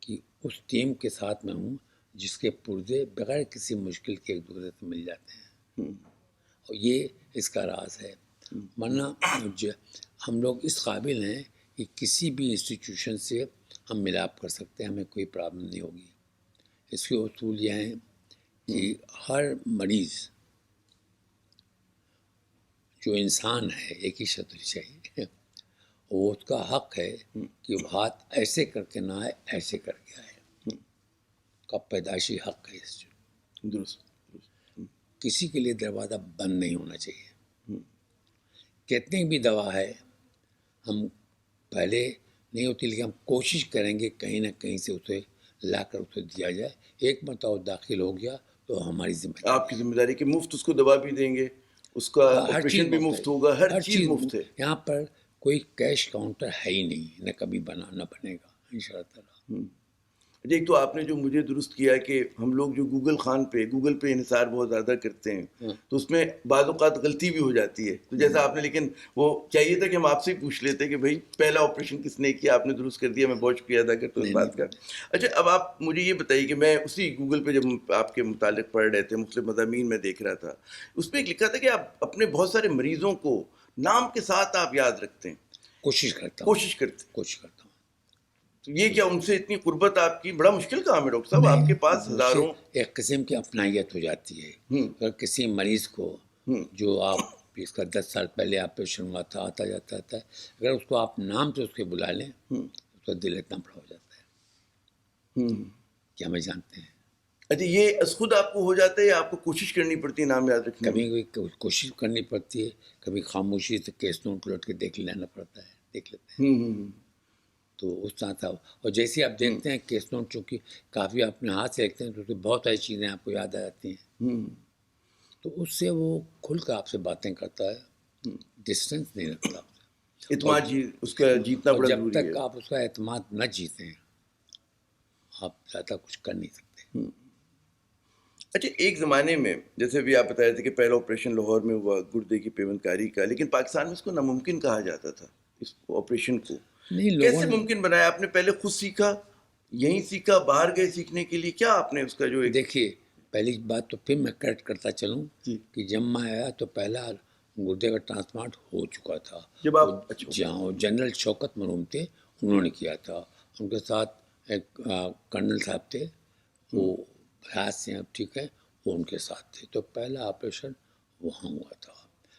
S2: کہ اس ٹیم کے ساتھ میں ہوں جس کے پرزے بغیر کسی مشکل کے ایک دوسرے سے مل جاتے ہیں. اور یہ اس کا راز ہے. ورنہ ہم لوگ اس قابل ہیں کہ کسی بھی انسٹیٹیوشن سے ہم ملاپ کر سکتے ہیں, ہمیں کوئی پرابلم نہیں ہوگی. اس کے اصول یہ ہیں کہ ہر مریض جو انسان ہے ایک ہی شکل چاہیے, وہ اس کا حق ہے کہ وہ ہاتھ ایسے کر کے نہ آئے, ایسے کر کے آئے. کا پیدائشی حق ہے اس جو
S1: درست.
S2: کسی کے لیے دروازہ بند نہیں ہونا چاہیے. کتنی بھی دوا ہے ہم پہلے نہیں ہوتی, لیکن ہم کوشش کریں گے کہیں نہ کہیں سے اسے لا کر اسے دیا جائے. ایک مرتبہ داخل ہو گیا تو ہماری ذمہ داری,
S1: آپ کی ذمہ داری کہ مفت اس کو دوا بھی دیں گے, اس کا
S2: ہر چیز
S1: آپریشن بھی مفت ہوگا, ہر چیز مفت ہے.
S2: یہاں پر کوئی کیش کاؤنٹر ہے ہی نہیں, نہ کبھی نہ بنے گا انشاءاللہ تعالیٰ.
S1: ایک تو آپ نے جو مجھے درست کیا کہ ہم لوگ جو گوگل پہ انحصار بہت زیادہ کرتے ہیں تو اس میں بعض اوقات غلطی بھی ہو جاتی ہے. تو جیسا آپ نے, لیکن وہ چاہیے تھا کہ ہم آپ سے ہی پوچھ لیتے کہ بھائی پہلا آپریشن کس نے کیا, آپ نے درست کر دیا, میں بہت شکریہ ادا کرتا ہوں اس بات کا. اچھا, اب آپ مجھے یہ بتائیے کہ میں اسی گوگل پہ جب آپ کے متعلق پڑھ رہے تھے, مختلف مضامین میں دیکھ رہا تھا, اس پہ ایک لکھا تھا کہ آپ اپنے بہت سارے مریضوں کو نام کے ساتھ آپ یاد رکھتے ہیں,
S2: کوشش کرتا ہوں.
S1: تو یہ کیا ان سے اتنی قربت آپ کی, بڑا مشکل کام ہے ڈاکٹر صاحب, آپ کے پاس ہزاروں.
S2: ایک قسم کی اپنائیت ہو جاتی ہے. اگر کسی مریض کو جو آپ اس کا 10 سال پہلے آپریشن ہوا تھا, آتا جاتا ہے, اگر اس کو آپ نام سے اس کے بلا لیں اس کا دل اتنا بڑا ہو جاتا ہے کہ ہمیں جانتے ہیں.
S1: اچھا, یہ از خود آپ کو ہو جاتا ہے یا آپ کو کوشش کرنی پڑتی ہے نام یاد رکھنے میں؟
S2: کبھی کوشش کرنی پڑتی ہے, کبھی خاموشی سے کیس نوٹ لوٹ کے دیکھ لینا پڑتا ہے, دیکھ لیتے ہیں. تو اس طرح تھا. اور جیسے آپ دیکھتے ہیں کیس نوٹ چونکہ کافی اپنے ہاتھ سے لکھتے ہیں تو اس میں بہت ساری چیزیں آپ کو یاد آ جاتی ہیں. تو اس سے وہ کھل کر آپ سے باتیں کرتا ہے, ڈسٹینس نہیں رکھتا.
S1: اعتماد اس کا جیتنا بڑا ضروری ہے.
S2: جب تک آپ اس کا اعتماد نہ جیتیں آپ زیادہ کچھ کر نہیں سکتے.
S1: اچھا, ایک زمانے میں جیسے بھی آپ بتا رہے تھے کہ پہلا آپریشن لاہور میں ہوا گردے کی پیوند کاری کا, لیکن پاکستان میں اس کو ناممکن کہا جاتا تھا اس آپریشن کو. کیسے ممکن بنایا آپ نے؟ پہلے خود سیکھا, یہیں سیکھا, باہر گئے سیکھنے کے لیے, کیا آپ نے اس کا جو ایک...
S2: دیکھیے, پہلی بات تو پھر میں کریکٹ کرتا چلوں کہ جب میں آیا تو پہلا گردے کا ٹرانسپلانٹ ہو چکا تھا.
S1: جب آپ
S2: جہاں جنرل شوکت مرحوم تھے انہوں نے کیا تھا, ان کے ساتھ ایک کرنل صاحب تھے, وہ حیات سے اب ٹھیک ہے, وہ ان کے ساتھ تھے. تو پہلا آپریشن وہاں ہوا تھا,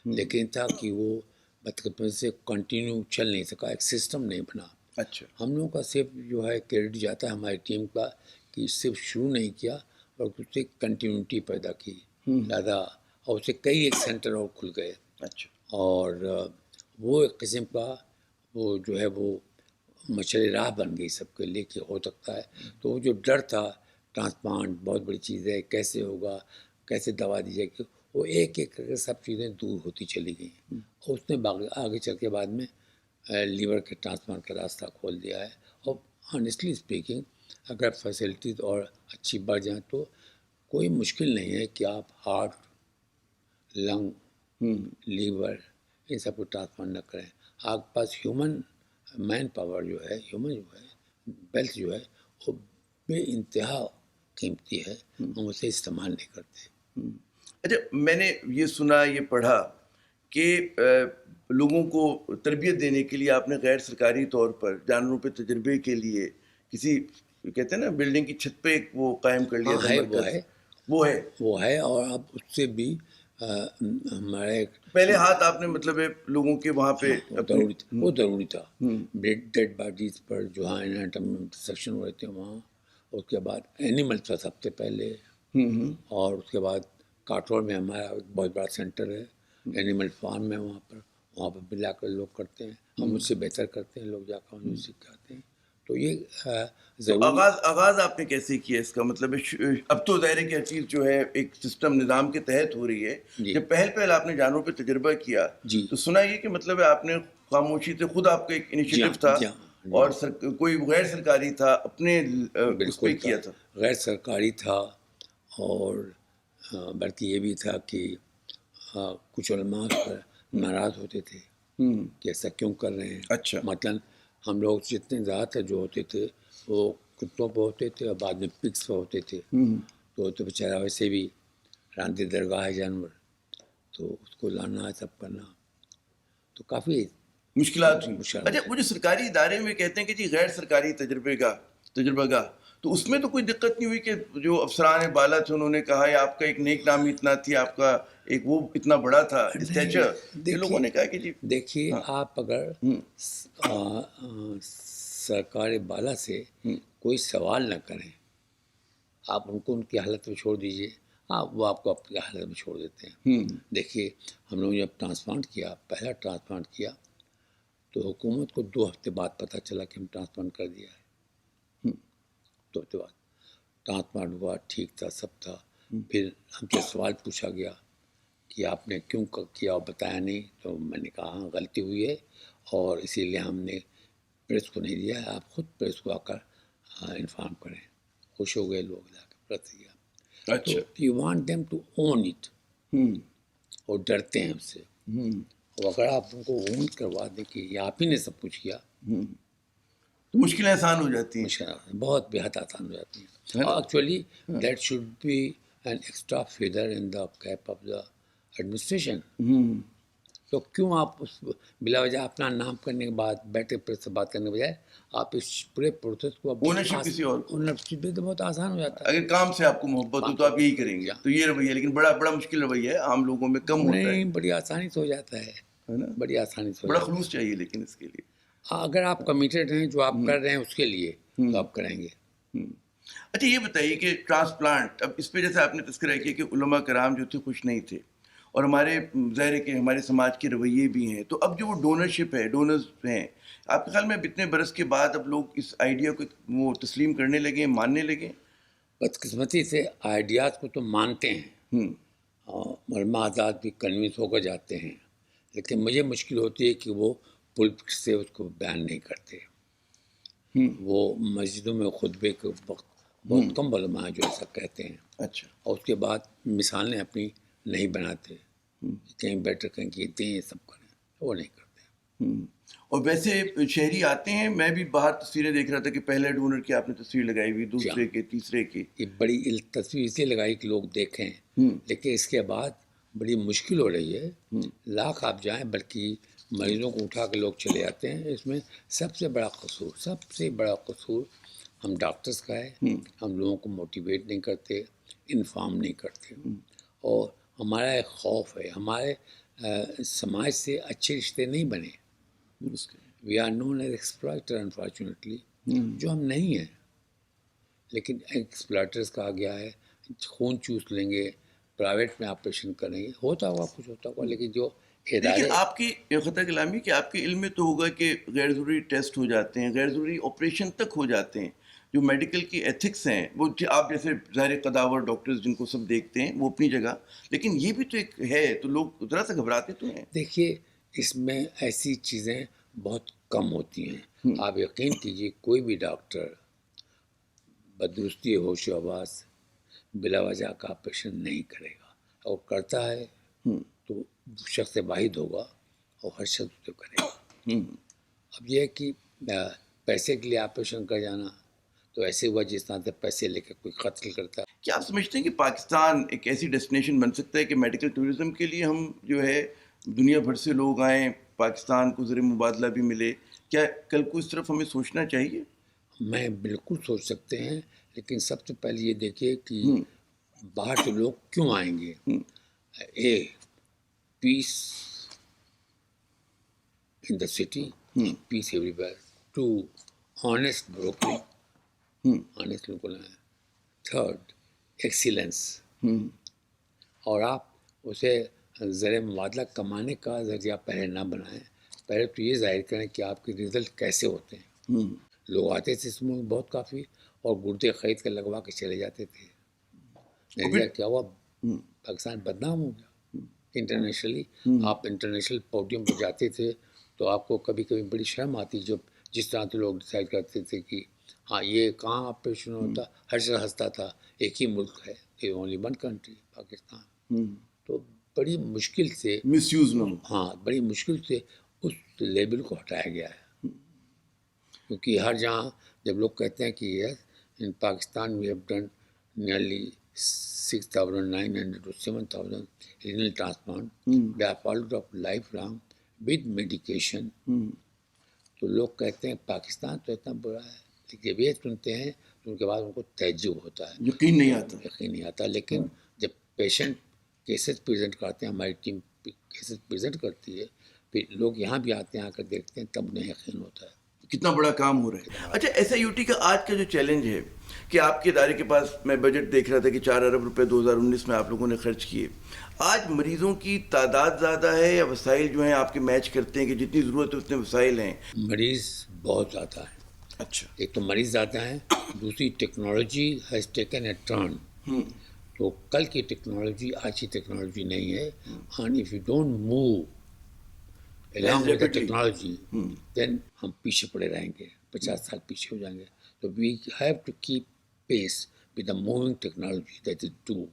S2: لیکن تھا کہ وہ مطلب سے کنٹینیو چل نہیں سکا, ایک سسٹم نہیں بنا.
S1: اچھا,
S2: ہم لوگوں کا صرف جو ہے کریڈٹ جاتا ہے ہماری ٹیم کا کہ صرف شروع نہیں کیا اور اس سے کنٹینیوٹی پیدا کی زیادہ, اور اس سے کئی ایک سینٹر اور کھل گئے.
S1: اچھا,
S2: اور وہ ایک قسم کا وہ جو ہے وہ مشعل راہ بن گئی سب کے لیے کہ ہو سکتا ہے. تو وہ جو ڈر تھا ٹرانسپلانٹ بہت بڑی چیز ہے, کیسے ہوگا, کیسے دوا دی جائے گی, وہ ایک ایک کر کے سب چیزیں دور ہوتی چلی گئیں. اور اس نے آگے چل کے بعد میں لیور کے ٹرانسپلانٹ کا راستہ کھول دیا ہے. اور آنیسٹلی اسپیکنگ اگر فیسلٹیز اور اچھی بڑھ جائیں تو کوئی مشکل نہیں ہے کہ آپ ہارٹ, لنگ, لیور ان سب کو ٹرانسپلانٹ نہ کریں. آپ کے پاس ہیومن مین پاور جو ہے, ہیومن جو ہے, ویلتھ جو ہے وہ بے انتہا قیمتی ہے, ہم اسے استعمال نہیں کرتے.
S1: اچھا, میں نے یہ سنا, یہ پڑھا کہ لوگوں کو تربیت دینے کے لیے آپ نے غیر سرکاری طور پر جانوروں پہ تجربے کے لیے کسی کہتے ہیں نا بلڈنگ کی چھت پہ وہ قائم کر لیا تھا.
S2: وہ ہے. اور اب اس سے بھی ہمارے
S1: پہلے ہاتھ آپ نے مطلب لوگوں کے وہاں پہ
S2: ضروری تھا. ڈیڈ باڈیز پر جو سیکشن ہو رہے تھے وہاں, اس کے بعد اینیمل تھا سب سے پہلے, اور اس کے بعد کاٹور میں ہمارا ایک بہت بڑا سینٹر ہے, اینیمل فارم ہے وہاں پر بھی لا کر لوگ کرتے ہیں. ہم اس سے بہتر کرتے ہیں, لوگ جا کر ان سے سیکھ کے آتے ہیں. تو یہ
S1: آغاز آپ نے کیسے کیا اس کا مطلب؟ اب تو ظاہر ہے کہ ہر چیز جو ہے ایک سسٹم نظام کے تحت ہو رہی ہے. جب پہل آپ نے جانوروں پہ تجربہ کیا تو سنا یہ کہ مطلب آپ نے خاموشی سے خود آپ کا ایک انیشیٹو تھا اور کوئی غیر سرکاری تھا اپنے اس پہ
S2: بالکل
S1: کیا تھا؟
S2: غیر سرکاری تھا، اور بلکہ یہ بھی تھا کہ کچھ علماء اس پر ناراض ہوتے تھے کہ ایسا کیوں کر رہے ہیں.
S1: اچھا.
S2: مثلاً ہم لوگ جتنے زیادہ تر جو ہوتے تھے وہ کتوں پہ ہوتے تھے اور بعد میں پگس پہ ہوتے تھے. تو بیچارہ ویسے بھی راندی درگاہ ہے جانور، تو اس کو لانا سب کرنا تو کافی
S1: مشکلات ہوئی.
S2: مشکل.
S1: اچھا، وہ جو سرکاری ادارے میں کہتے ہیں کہ جی غیر سرکاری تجربہ گاہ، تو اس میں تو کوئی دقت نہیں ہوئی کہ جو افسران بالا تھے انہوں نے کہا یا آپ کا ایک نیک نامی اتنا تھی، آپ کا ایک وہ اتنا بڑا تھا اسٹیچر، کہ لوگوں نے کہا کہ جی
S2: دیکھیے آپ اگر سرکار بالا سے کوئی سوال نہ کریں، آپ ان کو ان کی حالت میں چھوڑ دیجئے، وہ آپ کو اپنی حالت میں چھوڑ دیتے ہیں. دیکھیے ہم لوگوں نے جب ٹرانسپلانٹ کیا، پہلا ٹرانسپلانٹ کیا، تو حکومت کو 2 ہفتے بعد پتہ چلا کہ ہم ٹرانسپلانٹ کر دیا ہے. 2 ہفتے بعد ٹرانسپلانٹ ہوا، ٹھیک تھا، سب تھا. پھر ہم سے سوال پوچھا گیا کہ آپ نے کیوں کیا اور بتایا نہیں. تو میں نے کہا ہاں غلطی ہوئی ہے، اور اسی لیے ہم نے پریس کو نہیں دیا ہے، آپ خود پریس کو آ کر انفارم کریں. خوش ہو گئے لوگ، جا کے پریس دیا.
S1: اچھا.
S2: You want them to own it, اور ڈرتے ہیں اس سے. اور اگر آپ ان کو اون کروا دیں کہ یہ آپ ہی نے سب کچھ کیا،
S1: تو مشکلیں آسان ہو جاتی ہیں.
S2: مشکل بہت بےحد آسان ہو جاتی ہیں. Actually that should be an extra feather in the cap of the administration. تو کیوں آپ اس بلا وجہ اپنا نام کرنے کے بعد بیٹھے پریس سے بات کرنے کے بجائے آپ اس پورے پروسیس کو
S1: اونرشپ کسی اور کو،
S2: اونرشپ تو بہت آسان ہو جاتا ہے.
S1: اگر کام سے آپ کو محبت ہو تو آپ یہی کریں گے. تو یہ رویہ لیکن بڑا مشکل رویہ ہے، عام لوگوں میں کم ہوتا ہے.
S2: نہیں، بڑی آسانی سے ہو جاتا ہے
S1: نا،
S2: بڑی آسانی سے.
S1: بڑا خلوص چاہیے لیکن اس کے لیے.
S2: اگر آپ کمیٹیڈ ہیں جو آپ کر رہے ہیں اس کے لیے، تو آپ کریں گے.
S1: اچھا یہ بتائیے کہ ٹرانسپلانٹ، اب اس پہ جیسے آپ نے تذکرہ کیا کہ علماء کرام جو تھے خوش نہیں تھے، اور ہمارے ظاہر ہے کہ ہمارے سماج کے رویے بھی ہیں. تو اب جو وہ ڈونرشپ ہے، ڈونرز ہیں، آپ کے خیال میں اب اتنے برس کے بعد اب لوگ اس آئیڈیا کو وہ تسلیم کرنے لگے، ماننے لگے؟
S2: بدقسمتی سے آئیڈیاز کو تو مانتے ہیں، علماء آزاد بھی کنوینس ہو کر جاتے ہیں، لیکن مجھے مشکل ہوتی ہے کہ وہ پلپٹ سے اس کو بیان نہیں کرتے. وہ مسجدوں میں خطبے کے وقت بہت کم علماء جو ایسا کہتے ہیں.
S1: اچھا.
S2: اور اس کے بعد مثالیں اپنی نہیں بناتے، کہیں بیٹر کہیں کہ دیں سب کریں، وہ نہیں کرتے.
S1: اور ویسے شہری آتے ہیں، میں بھی باہر تصویریں دیکھ رہا تھا کہ پہلے ڈونر کی آپ نے تصویر لگائی ہوئی، دوسرے کے، تیسرے کی.
S2: یہ بڑی تصویر اسے لگائی کہ لوگ دیکھیں، لیکن اس کے بعد بڑی مشکل ہو رہی ہے. لاکھ آپ جائیں، بلکہ مریضوں کو اٹھا کے لوگ چلے جاتے ہیں. اس میں سب سے بڑا قصور ہم ڈاکٹرز کا ہے. ہم لوگوں کو موٹیویٹ نہیں کرتے، انفارم نہیں کرتے. اور ہمارا ایک خوف ہے، ہمارے سماج سے اچھے رشتے نہیں بنے. We are known as exploiter unfortunately, جو ہم نہیں ہیں. لیکن ایکسپلائٹرز کہا گیا ہے، خون چوس لیں گے، پرائیویٹ میں آپریشن کریں گے. ہوتا ہوا کچھ ہوتا ہوا، لیکن جو ادارے.
S1: لیکن آپ کی خطہ کلامی کہ آپ کے علم میں تو ہوگا کہ غیر ضروری ٹیسٹ ہو جاتے ہیں، غیر ضروری آپریشن تک ہو جاتے ہیں. جو میڈیکل کی ایتھکس ہیں وہ آپ جیسے ظاہر قداور ڈاکٹرز جن کو سب دیکھتے ہیں وہ اپنی جگہ، لیکن یہ بھی تو ایک ہے، تو لوگ ذرا سا گھبراتے تو ہیں.
S2: دیکھیے اس میں ایسی چیزیں بہت کم ہوتی ہیں. آپ یقین کیجیے کوئی بھی ڈاکٹر بدرستی ہوش و حواس بلا وجہ کا آپریشن نہیں کرے گا، اور کرتا ہے تو شخص واحد ہوگا اور ہر شخص تو کرے گا. اب یہ ہے کہ پیسے کے لیے آپریشن کر جانا تو ایسے ہوا جس طرح سے پیسے لے کے کوئی قتل کرتا ہے.
S1: کیا آپ سمجھتے ہیں کہ پاکستان ایک ایسی ڈیسٹینیشن بن سکتا ہے کہ میڈیکل ٹورزم کے لیے ہم جو ہے دنیا بھر سے لوگ آئیں، پاکستان کو زر مبادلہ بھی ملے؟ کیا کل کو اس طرف ہمیں سوچنا چاہیے؟
S2: میں بالکل سوچ سکتے ہیں، لیکن سب سے پہلے یہ دیکھیے کہ باہر سے لوگ کیوں آئیں گے. پیس in the city, peace everywhere. 2, honest brokering, honest لوگوں نے. 3, excellence. اور آپ اسے زر مبادلہ کمانے کا ذریعہ پہلے نہ بنائیں، پہلے تو یہ ظاہر کریں کہ آپ کے رزلٹ کیسے ہوتے ہیں. لوگ آتے تھے اس میں بہت کافی، اور گردے خرید کے لگوا کے چلے جاتے تھے. نتیجہ کیا ہوا؟ پاکستان بدنام ہو گیا انٹرنیشنلی. آپ انٹرنیشنل پوڈیم پر جاتے تھے تو آپ کو کبھی کبھی بڑی شرم آتی جب جس طرح سے لوگ ڈیسائڈ کرتے تھے کہ ہاں یہ کہاں آپریشن ہوتا، ہر جگہ ہنستا تھا ایک ہی ملک ہے، اونلی ون کنٹری پاکستان. تو بڑی مشکل سے
S1: مس یوز نہ ہو.
S2: ہاں بڑی مشکل سے اس لیبل کو ہٹایا گیا ہے، کیونکہ ہر جہاں جب لوگ کہتے ہیں کہ yes in Pakistan we have done nearly 6,900 to 7,000 renal transplant. They are followed up lifelong with medication. تو لوگ کہتے ہیں پاکستان تو اتنا برا ہے، لیکن جب یہ سنتے ہیں تو ان کے بعد ان کو تعجب ہوتا ہے،
S1: یقین نہیں آتا.
S2: یقین نہیں آتا. لیکن جب پیشنٹ کیسز پریزنٹ کرتے ہیں، ہماری ٹیم کیسز پریزنٹ کرتی ہے، پھر لوگ یہاں بھی آتے ہیں، آ کر دیکھتے ہیں، تب انہیں یقین ہوتا ہے.
S1: کتنا بڑا کام ہو رہا ہے. اچھا SIUT کا آج کا جو چیلنج ہے کہ آپ کے ادارے کے پاس، میں بجٹ دیکھ رہا تھا کہ 4 ارب روپے 2019 میں آپ لوگوں نے خرچ کیے. آج مریضوں کی تعداد زیادہ ہے یا وسائل جو ہیں آپ کے میچ کرتے ہیں کہ جتنی ضرورت ہے اتنے وسائل ہیں؟
S2: مریض بہت زیادہ ہے.
S1: اچھا.
S2: ایک تو مریض زیادہ ہیں، دوسری technology has taken a turn. تو کل کی ٹیکنالوجی آج کی ٹیکنالوجی نہیں ہے، and if you don't move along with the technology, then ہم پیچھے پڑے رہیں گے، 50 سال پیچھے ہو جائیں گے. تو we have to keep pace with the moving technology that is due.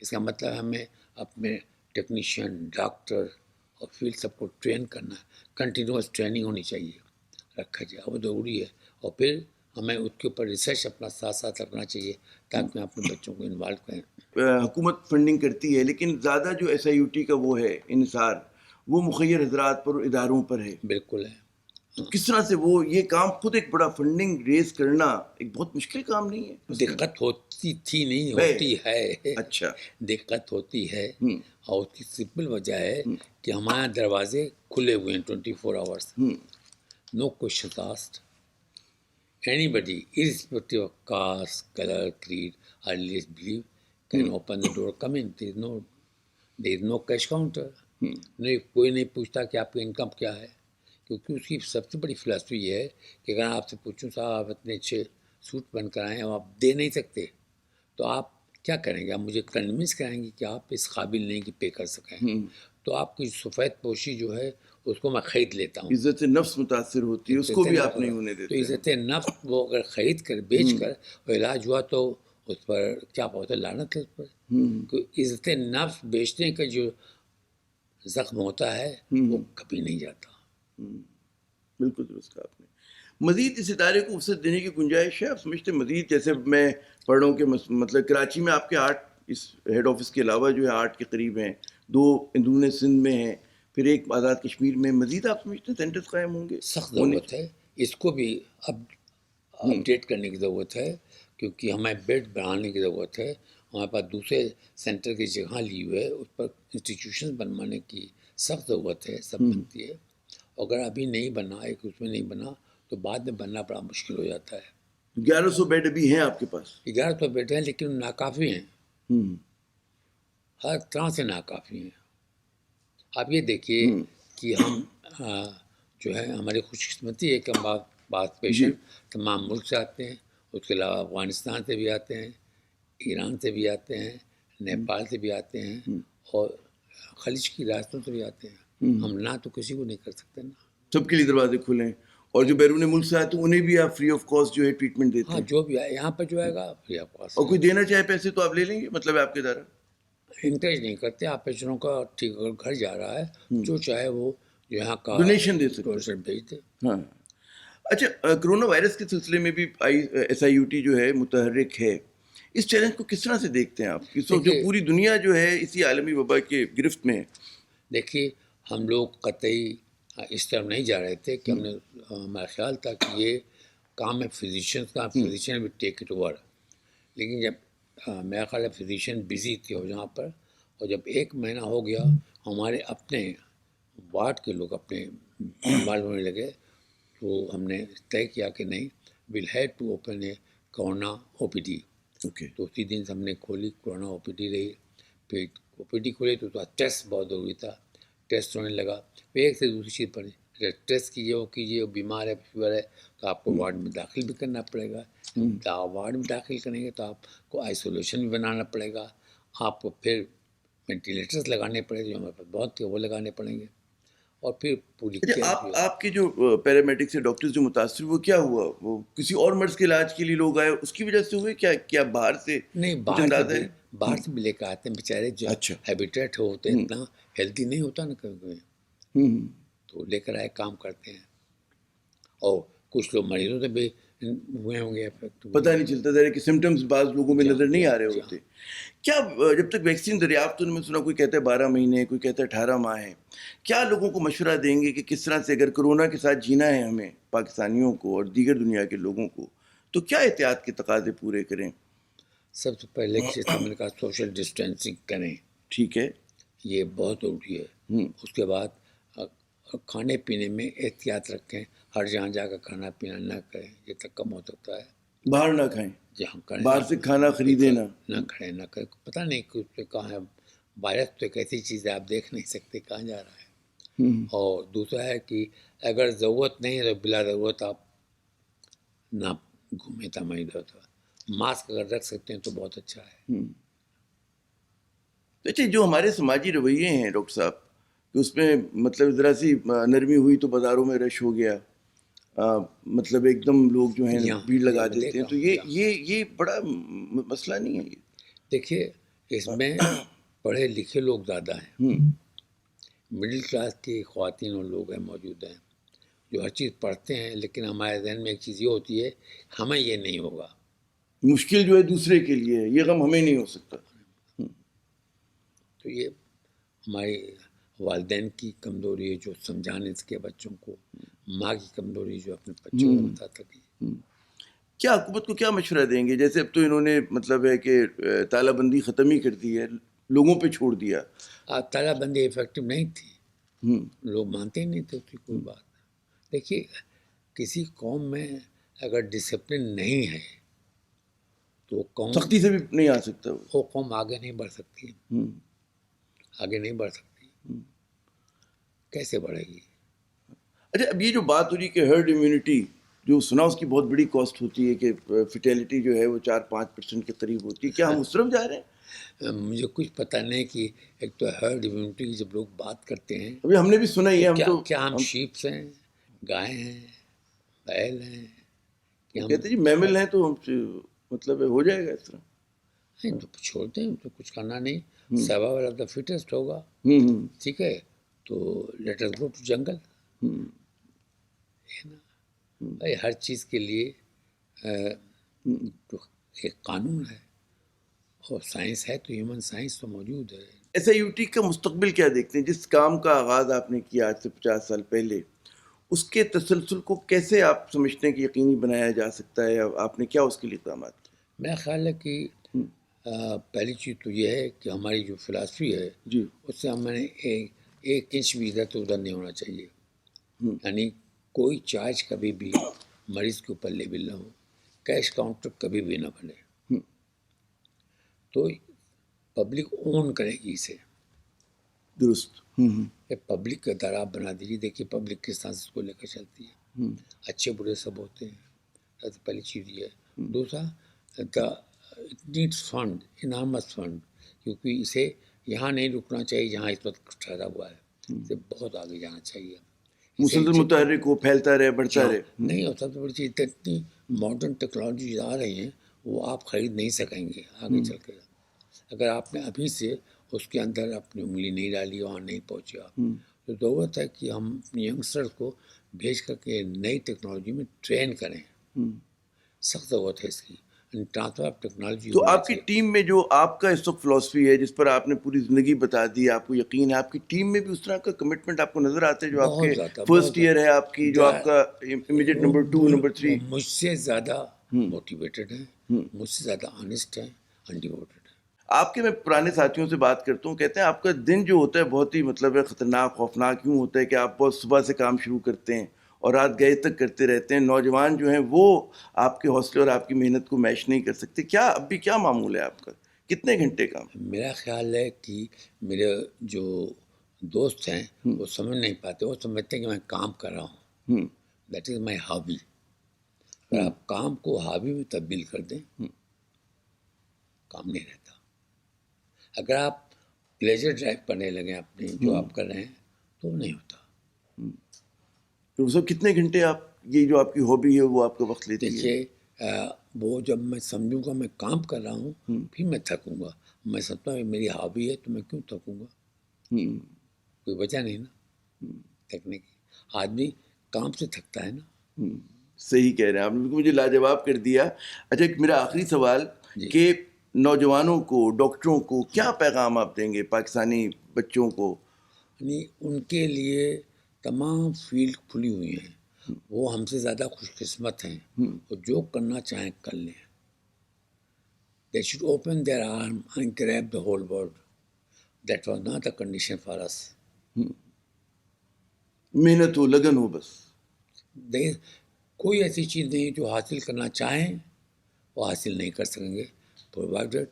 S2: اس کا مطلب ہمیں اپنے ٹیکنیشین، ڈاکٹر اور فیلڈ سب کو ٹرین کرنا ہے. کنٹینیوس ٹریننگ ہونی چاہیے، رکھا جائے، وہ ضروری ہے. اور پھر ہمیں اس کے اوپر ریسرچ اپنا ساتھ ساتھ رکھنا چاہیے تاکہ ہم اپنے بچوں کو انوالو کریں.
S1: حکومت فنڈنگ کرتی ہے لیکن زیادہ جو SIUT کا وہ ہے انحصار وہ مخیر حضرات پر، اداروں پر ہے.
S2: بالکل ہے.
S1: تو کس طرح سے وہ یہ کام خود ایک بڑا فنڈنگ ریز کرنا ایک بہت مشکل کام نہیں ہے؟
S2: دقت ہوتی تھی، نہیں ہوتی ہے.
S1: اچھا.
S2: دقت ہوتی ہے، اور اس کی سمپل وجہ ہے کہ ہمارے دروازے کھلے ہوئے ہیں 24 hours. No questions asked. Any irrespective of caste, color, creed or religious belief can open the door, come in. There is no cash counter. نہیں، کوئی نہیں پوچھتا کہ آپ کا انکم کیا ہے، کیونکہ اس کی سب سے بڑی فلاسفی یہ ہے کہ اگر آپ سے پوچھوں صاحب آپ اتنے اچھے سوٹ بن کر آئے ہیں اور آپ دے نہیں سکتے تو آپ کیا کریں گے؟ آپ مجھے کنونس کریں گے کہ آپ اس قابل نہیں کہ پے کر سکیں. تو آپ کی سفید پوشی جو ہے اس کو میں خرید لیتا ہوں.
S1: عزت نفس متاثر ہوتی ہے، اس کو بھی آپ نہیں ہونے دیتے.
S2: تو عزت نفس وہ اگر خرید کر بیچ کر اور علاج ہوا تو اس پر کیا ہوتا ہے؟ لعنت ہے اس پر. عزت نفس بیچنے کا جو زخم ہوتا ہے وہ کبھی نہیں جاتا.
S1: بالکل درست کہا آپ نے. مزید اس ادارے کو وسعت دینے کی گنجائش ہے؟ آپ سمجھتے مزید، جیسے میں پڑھ رہا ہوں کہ مطلب کراچی میں آپ کے 8 اس ہیڈ آفس کے علاوہ جو ہے 8 کے قریب ہیں، 2 اندرون سندھ میں ہیں، پھر ایک آزاد کشمیر میں. مزید آپ سمجھتے ہیں سینٹرز قائم ہوں گے؟
S2: سخت ضرورت ہے، اس کو بھی اپڈیٹ کرنے کی ضرورت ہے، کیونکہ ہمیں بیڈ بڑھانے کی ضرورت ہے. ہمارے پاس دوسرے سینٹر کی جگہ لی ہوئے ہے، اس پر انسٹیٹیوشن بنوانے کی سخت ضرورت ہے، سب بنتی ہے. اگر ابھی نہیں بنا، ایک اس میں نہیں بنا تو بعد میں بننا بڑا مشکل ہو جاتا ہے.
S1: 1100 بیڈ ابھی ہیں آپ کے پاس؟
S2: 1100 بیڈ ہیں لیکن ناکافی ہیں، ہر طرح سے ناکافی ہیں. آپ یہ دیکھیے کہ ہم جو ہے ہماری خوش قسمتی ہے کہ ہم بعض پیشنٹ تمام ملک سے آتے ہیں، اس کے علاوہ افغانستان سے بھی آتے ہیں، ایران سے بھی آتے ہیں، نیپال سے بھی آتے ہیں، اور خلیج کی ریاستوں سے بھی آتے ہیں. ہم نہ تو کسی کو نہیں کر سکتے نا.
S1: سب کے لیے دروازے کھلے ہیں. اور جو بیرون ملک سے آئے تو انہیں بھی آپ فری آف کاسٹ جو ہے ٹریٹمنٹ دیتے ہیں؟
S2: ہاں، جو بھی آئے یہاں پر جو آئے گا فری آف کاسٹ.
S1: اور کوئی دینا چاہے پیسے تو آپ لے لیں گے؟ مطلب ہے آپ کے ادارہ
S2: انکریج نہیں کرتے. آپ پیشنٹوں کا ٹھیک اگر گھر جا رہا ہے جو چاہے وہ یہاں کا
S1: ڈونیشن دے سکتے
S2: ڈونیشن بھیج دے.
S1: ہاں. اچھا، کرونا وائرس کے سلسلے میں بھی SIUT جو ہے متحرک ہے. اس چیلنج کو کس طرح سے دیکھتے ہیں آپ؟ جو پوری دنیا جو ہے اسی عالمی وبا کے گرفت میں ہے.
S2: دیکھیے، ہم لوگ قطعی اس طرح نہیں جا رہے تھے کہ ہمارا خیال تھا کہ یہ کام ہے فزیشینس کا، physician will take it over. لیکن جب میرا خیال ہے فزیشین بزی تھے اور جہاں پر، اور جب 1 مہینہ ہو گیا ہمارے اپنے وارڈ کے لوگ اپنے انوالو ہونے لگے، تو ہم نے طے کیا کہ نہیں، we'll have to open a corona OPD. تو اسی دن سے ہم نے کھولی کورونا OPD رہی. پھر OPD کھولی تو ٹیسٹ بہت ضروری تھا، ٹیسٹ ہونے لگا. پھر ایک سے دوسری چیز پر ٹیسٹ کیجیے، وہ کیجیے، وہ بیمار ہے، فیور ہے تو آپ کو وارڈ میں داخل بھی کرنا پڑے گا. وارڈ میں داخل کریں گے تو آپ کو آئسولیشن بھی بنانا پڑے گا. آپ کو پھر وینٹیلیٹرز لگانے پڑیں گے، جو ہمارے پاس بہت تھے وہ لگانے پڑیں گے. اور پھر پوری
S1: اچھا
S2: کیئر
S1: آپ
S2: بھی
S1: آپ کے جو پیرامیڈک سے ڈاکٹرز جو متاثر وہ کیا ہوا؟ وہ کسی اور مرض کے علاج کے لیے لوگ آئے اس کی وجہ سے ہوئے کیا؟ کیا باہر سے
S2: نہیں،
S1: کچھ اندازہ ہے؟
S2: باہر سے بھی لے کے آتے ہیں بیچارے، جو
S1: اچھا
S2: ہیبیٹیٹ ہوتے ہیں اتنا ہیلدی نہیں ہوتا نا کبھی کبھی،
S1: ہوں
S2: تو لے کر آئے کام کرتے ہیں. اور کچھ لوگ مریضوں سے بھی ہوئے ہوں گے افیکٹ.
S1: پتہ نہیں چلتا ظاہر کہ سمٹمز بعض لوگوں میں نظر نہیں آ رہے
S2: جہاں
S1: ہوتے. کیا جب تک ویکسین دریافت ہونے میں سنا کوئی کہتا ہے 12 مہینے، کوئی کہتا ہے 18 ماہ ہے، کیا لوگوں کو مشورہ دیں گے کہ کس طرح سے اگر کرونا کے ساتھ جینا ہے ہمیں پاکستانیوں کو اور دیگر دنیا کے لوگوں کو، تو کیا احتیاط کے تقاضے پورے کریں؟
S2: سب سے پہلے جیسے میں نے کہا سوشل ڈسٹینسنگ کریں،
S1: ٹھیک ہے.
S2: یہ بہت ضروری ہے. اس کے بعد کھانے پینے میں احتیاط رکھیں، ہر جہاں جا کر کھانا پینا نہ کریں، یہ تک کم ہو سکتا ہے.
S1: باہر نہ کھائیں،
S2: جہاں کریں
S1: باہر سے کھانا خریدے
S2: نہ کھڑے نہ کریں، پتہ نہیں کہ اس پہ کہاں ہے. وائرس تو ایک ایسی چیز ہے آپ دیکھ نہیں سکتے کہاں جا رہا ہے. اور دوسرا ہے کہ اگر ضرورت نہیں ہے تو بلا ضرورت آپ نہ گھومیں تمام ادھر ادھر. ماسک اگر رکھ سکتے ہیں تو بہت اچھا ہے.
S1: اچھا جو ہمارے سماجی رویے ہیں ڈاکٹر صاحب کہ اس میں مطلب ذرا سی نرمی ہوئی تو بازاروں میں رش ہو گیا، مطلب ایک دم لوگ جو ہیں بھیڑ لگا
S2: میں
S1: دیتے ہیں، تو یہ بڑا مسئلہ نہیں ہے یہ؟
S2: دیکھیے اس میں پڑھے لکھے لوگ زیادہ ہیں، مڈل کلاس کی خواتین اور لوگ ہیں موجود ہیں جو ہر چیز پڑھتے ہیں، لیکن ہمارے ذہن میں ایک چیز یہ ہوتی ہے ہمیں یہ نہیں ہوگا.
S1: مشکل جو ہے دوسرے کے لیے ہے، یہ غم ہمیں نہیں ہو سکتا.
S2: تو یہ ہمارے والدین کی کمزوری ہے جو سمجھا نہیں سکے بچوں کو، ماں کی کمزوری جو اپنے بچوں کو بتا سکی.
S1: کیا حکومت کو کیا مشورہ دیں گے؟ جیسے اب تو انہوں نے مطلب ہے کہ تالہ بندی ختم ہی کر دی ہے، لوگوں پہ چھوڑ دیا.
S2: تالہ بندی افیکٹو نہیں تھی، لوگ مانتے ہی نہیں تھے اس کی کوئی بات. دیکھیے کسی قوم میں اگر ڈسپلن نہیں ہے تو قوم
S1: سختی سے بھی نہیں آ سکتا
S2: وہ قوم آگے نہیں بڑھ سکتی، آگے نہیں بڑھ سکتی. کیسے بڑھے گی؟
S1: اچھا اب یہ جو بات ہو رہی کہ ہرڈ امیونٹی، جو سنا اس کی بہت بڑی کاسٹ ہوتی ہے کہ فٹیلٹی جو ہے وہ 4-5% کے قریب ہوتی ہے، کیا ہم اس طرف جا رہے ہیں؟
S2: مجھے کچھ پتہ نہیں کہ ایک تو ہرڈ امیونٹی کی جب لوگ بات کرتے ہیں
S1: ابھی ہم نے بھی سنا ہی ہے.
S2: کیا ہم شیپس ہیں، گائے ہیں، بیل ہیں کہ ہم
S1: کہتے جی میمل ہیں تو ہم مطلب ہو جائے گا اس طرح.
S2: نہیں تو چھوڑتے ہیں تو کچھ کرنا نہیں، سروائیول آف دا فٹیسٹ ہوگا. ٹھیک ہے تو لیٹ اس گو ٹو جنگل. بھائی ہر چیز کے لیے ایک قانون ہے، اور سائنس ہے تو ہیومن سائنس تو موجود ہے.
S1: ایس آئی یو ٹی کا مستقبل کیا دیکھتے ہیں؟ جس کام کا آغاز آپ نے کیا آج سے 50 سال پہلے، اس کے تسلسل کو کیسے آپ سمجھتے ہیں کہ یقینی بنایا جا سکتا ہے؟ آپ نے کیا اس کے لیے اقدامات کیے؟
S2: میرا خیال ہے کہ پہلی چیز تو یہ ہے کہ ہماری جو فلاسفی ہے
S1: جی
S2: اس سے ہمیں ایک انچ بھی ادھر تو ادھر نہیں ہونا چاہیے. یعنی کوئی چارج کبھی بھی مریض کے اوپر لیبل نہ ہو، کیش کاؤنٹر کبھی بھی نہ بنے. تو پبلک اون کرے گی اسے.
S1: درست.
S2: پبلک کا دراب بنا دیجیے. دیکھیے پبلک کس طرح سے اس کو لے کر چلتی ہے، اچھے برے سب ہوتے ہیں. پہلی چیز یہ ہے. دوسرا it needs fund, enormous fund, کیونکہ اسے یہاں نہیں رکنا چاہیے جہاں اس وقت ٹھہرا ہوا ہے، اسے بہت آگے جانا چاہیے.
S1: مسلسل متحرک ہو، پھیلتا رہے، بڑھتا رہے.
S2: نہیں، اور سب سے بڑی چیز اتنی ماڈرن ٹیکنالوجی آ رہی ہیں وہ آپ خرید نہیں سکیں گے آگے چل کے. اگر آپ نے ابھی سے اس کے اندر اپنی انگلی نہیں ڈالی، وہاں نہیں پہنچا، تو ضرورت ہے کہ ہم اپنے ینگسٹر کو بھیج کر کے نئی ٹیکنالوجی میں ٹرین کریں. سخت ضرورت ہے اس کی، ٹرانسفر آف ٹیکنالوجی.
S1: تو آپ کی ٹیم میں جو آپ کا اس وقت فلاسفی ہے جس پر آپ نے پوری زندگی بتا دی، آپ کو یقین ہے آپ کی ٹیم میں بھی اس طرح کا کمٹمنٹ آپ کو نظر آتا ہے جو آپ کے فرسٹ ایئر ہے آپ کی، جو آپ کا امیڈیٹ نمبر 2 نمبر 3
S2: مجھ سے زیادہ موٹیویٹڈ ہیں، مجھ سے زیادہ آنیسٹ ہیں، انڈیووٹڈ ہیں.
S1: آپ کے میں پرانے ساتھیوں سے بات کرتا ہوں، کہتے ہیں آپ کا دن جو ہوتا ہے بہت ہی مطلب ہے خطرناک، خوفناک یوں ہوتا ہے کہ آپ بہت صبح سے کام شروع کرتے ہیں اور رات گئے تک کرتے رہتے ہیں. نوجوان جو ہیں وہ آپ کے حوصلے اور آپ کی محنت کو میچ نہیں کر سکتے. کیا اب بھی کیا معمول ہے آپ کا؟ کتنے گھنٹے کام؟
S2: میرا خیال ہے کہ میرے جو دوست ہیں وہ سمجھ نہیں پاتے، وہ سمجھتے ہیں کہ میں کام کر رہا ہوں. That is my hobby. اگر آپ کام کو ہابی میں تبدیل کر دیں کام نہیں رہتا. اگر آپ پلیجر ڈرائیو کرنے لگیں اپنے جو آپ کر رہے ہیں تو نہیں ہوتا.
S1: تو سب کتنے گھنٹے آپ یہ جو آپ کی ہابی ہے وہ آپ کا وقت لیتی ہے؟
S2: دیکھیے وہ جب میں سمجھوں گا میں کام کر رہا ہوں پھر میں تھکوں گا. میں سمجھتا ہوں میری ہابی ہے تو میں کیوں تھکوں گا؟ کوئی وجہ نہیں نا تھکنے کی. آدمی کام سے تھکتا ہے نا.
S1: صحیح کہہ رہے ہیں آپ نے، بالکل مجھے لاجواب کر دیا. اچھا میرا آخری سوال کہ نوجوانوں کو، ڈاکٹروں کو کیا پیغام آپ دیں گے، پاکستانی بچوں کو؟
S2: یعنی ان کے لیے تمام فیلڈ کھلی ہوئی ہیں. وہ ہم سے زیادہ خوش قسمت ہیں. وہ جو کرنا چاہیں کر لیں. They should open their arm and grab the whole world. That was not the condition for us.
S1: محنت ہو، لگن ہو بس.
S2: کوئی ایسی چیز نہیں جو حاصل کرنا چاہیں وہ حاصل نہیں کر سکیں گے. provided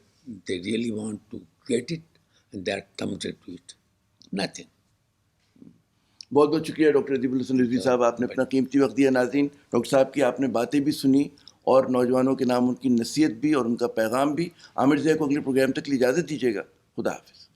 S2: they really want to get it and they are committed to it. Nothing.
S1: بہت بہت شکریہ ڈاکٹر ادیب الحسن رضوی صاحب، آپ نے اپنا قیمتی وقت دیا. ناظرین، ڈاکٹر صاحب کی آپ نے باتیں بھی سنی اور نوجوانوں کے نام ان کی نصیحت بھی اور ان کا پیغام بھی. عامر ضیاء کو اگلے پروگرام تک کی اجازت دیجیے گا. خدا حافظ.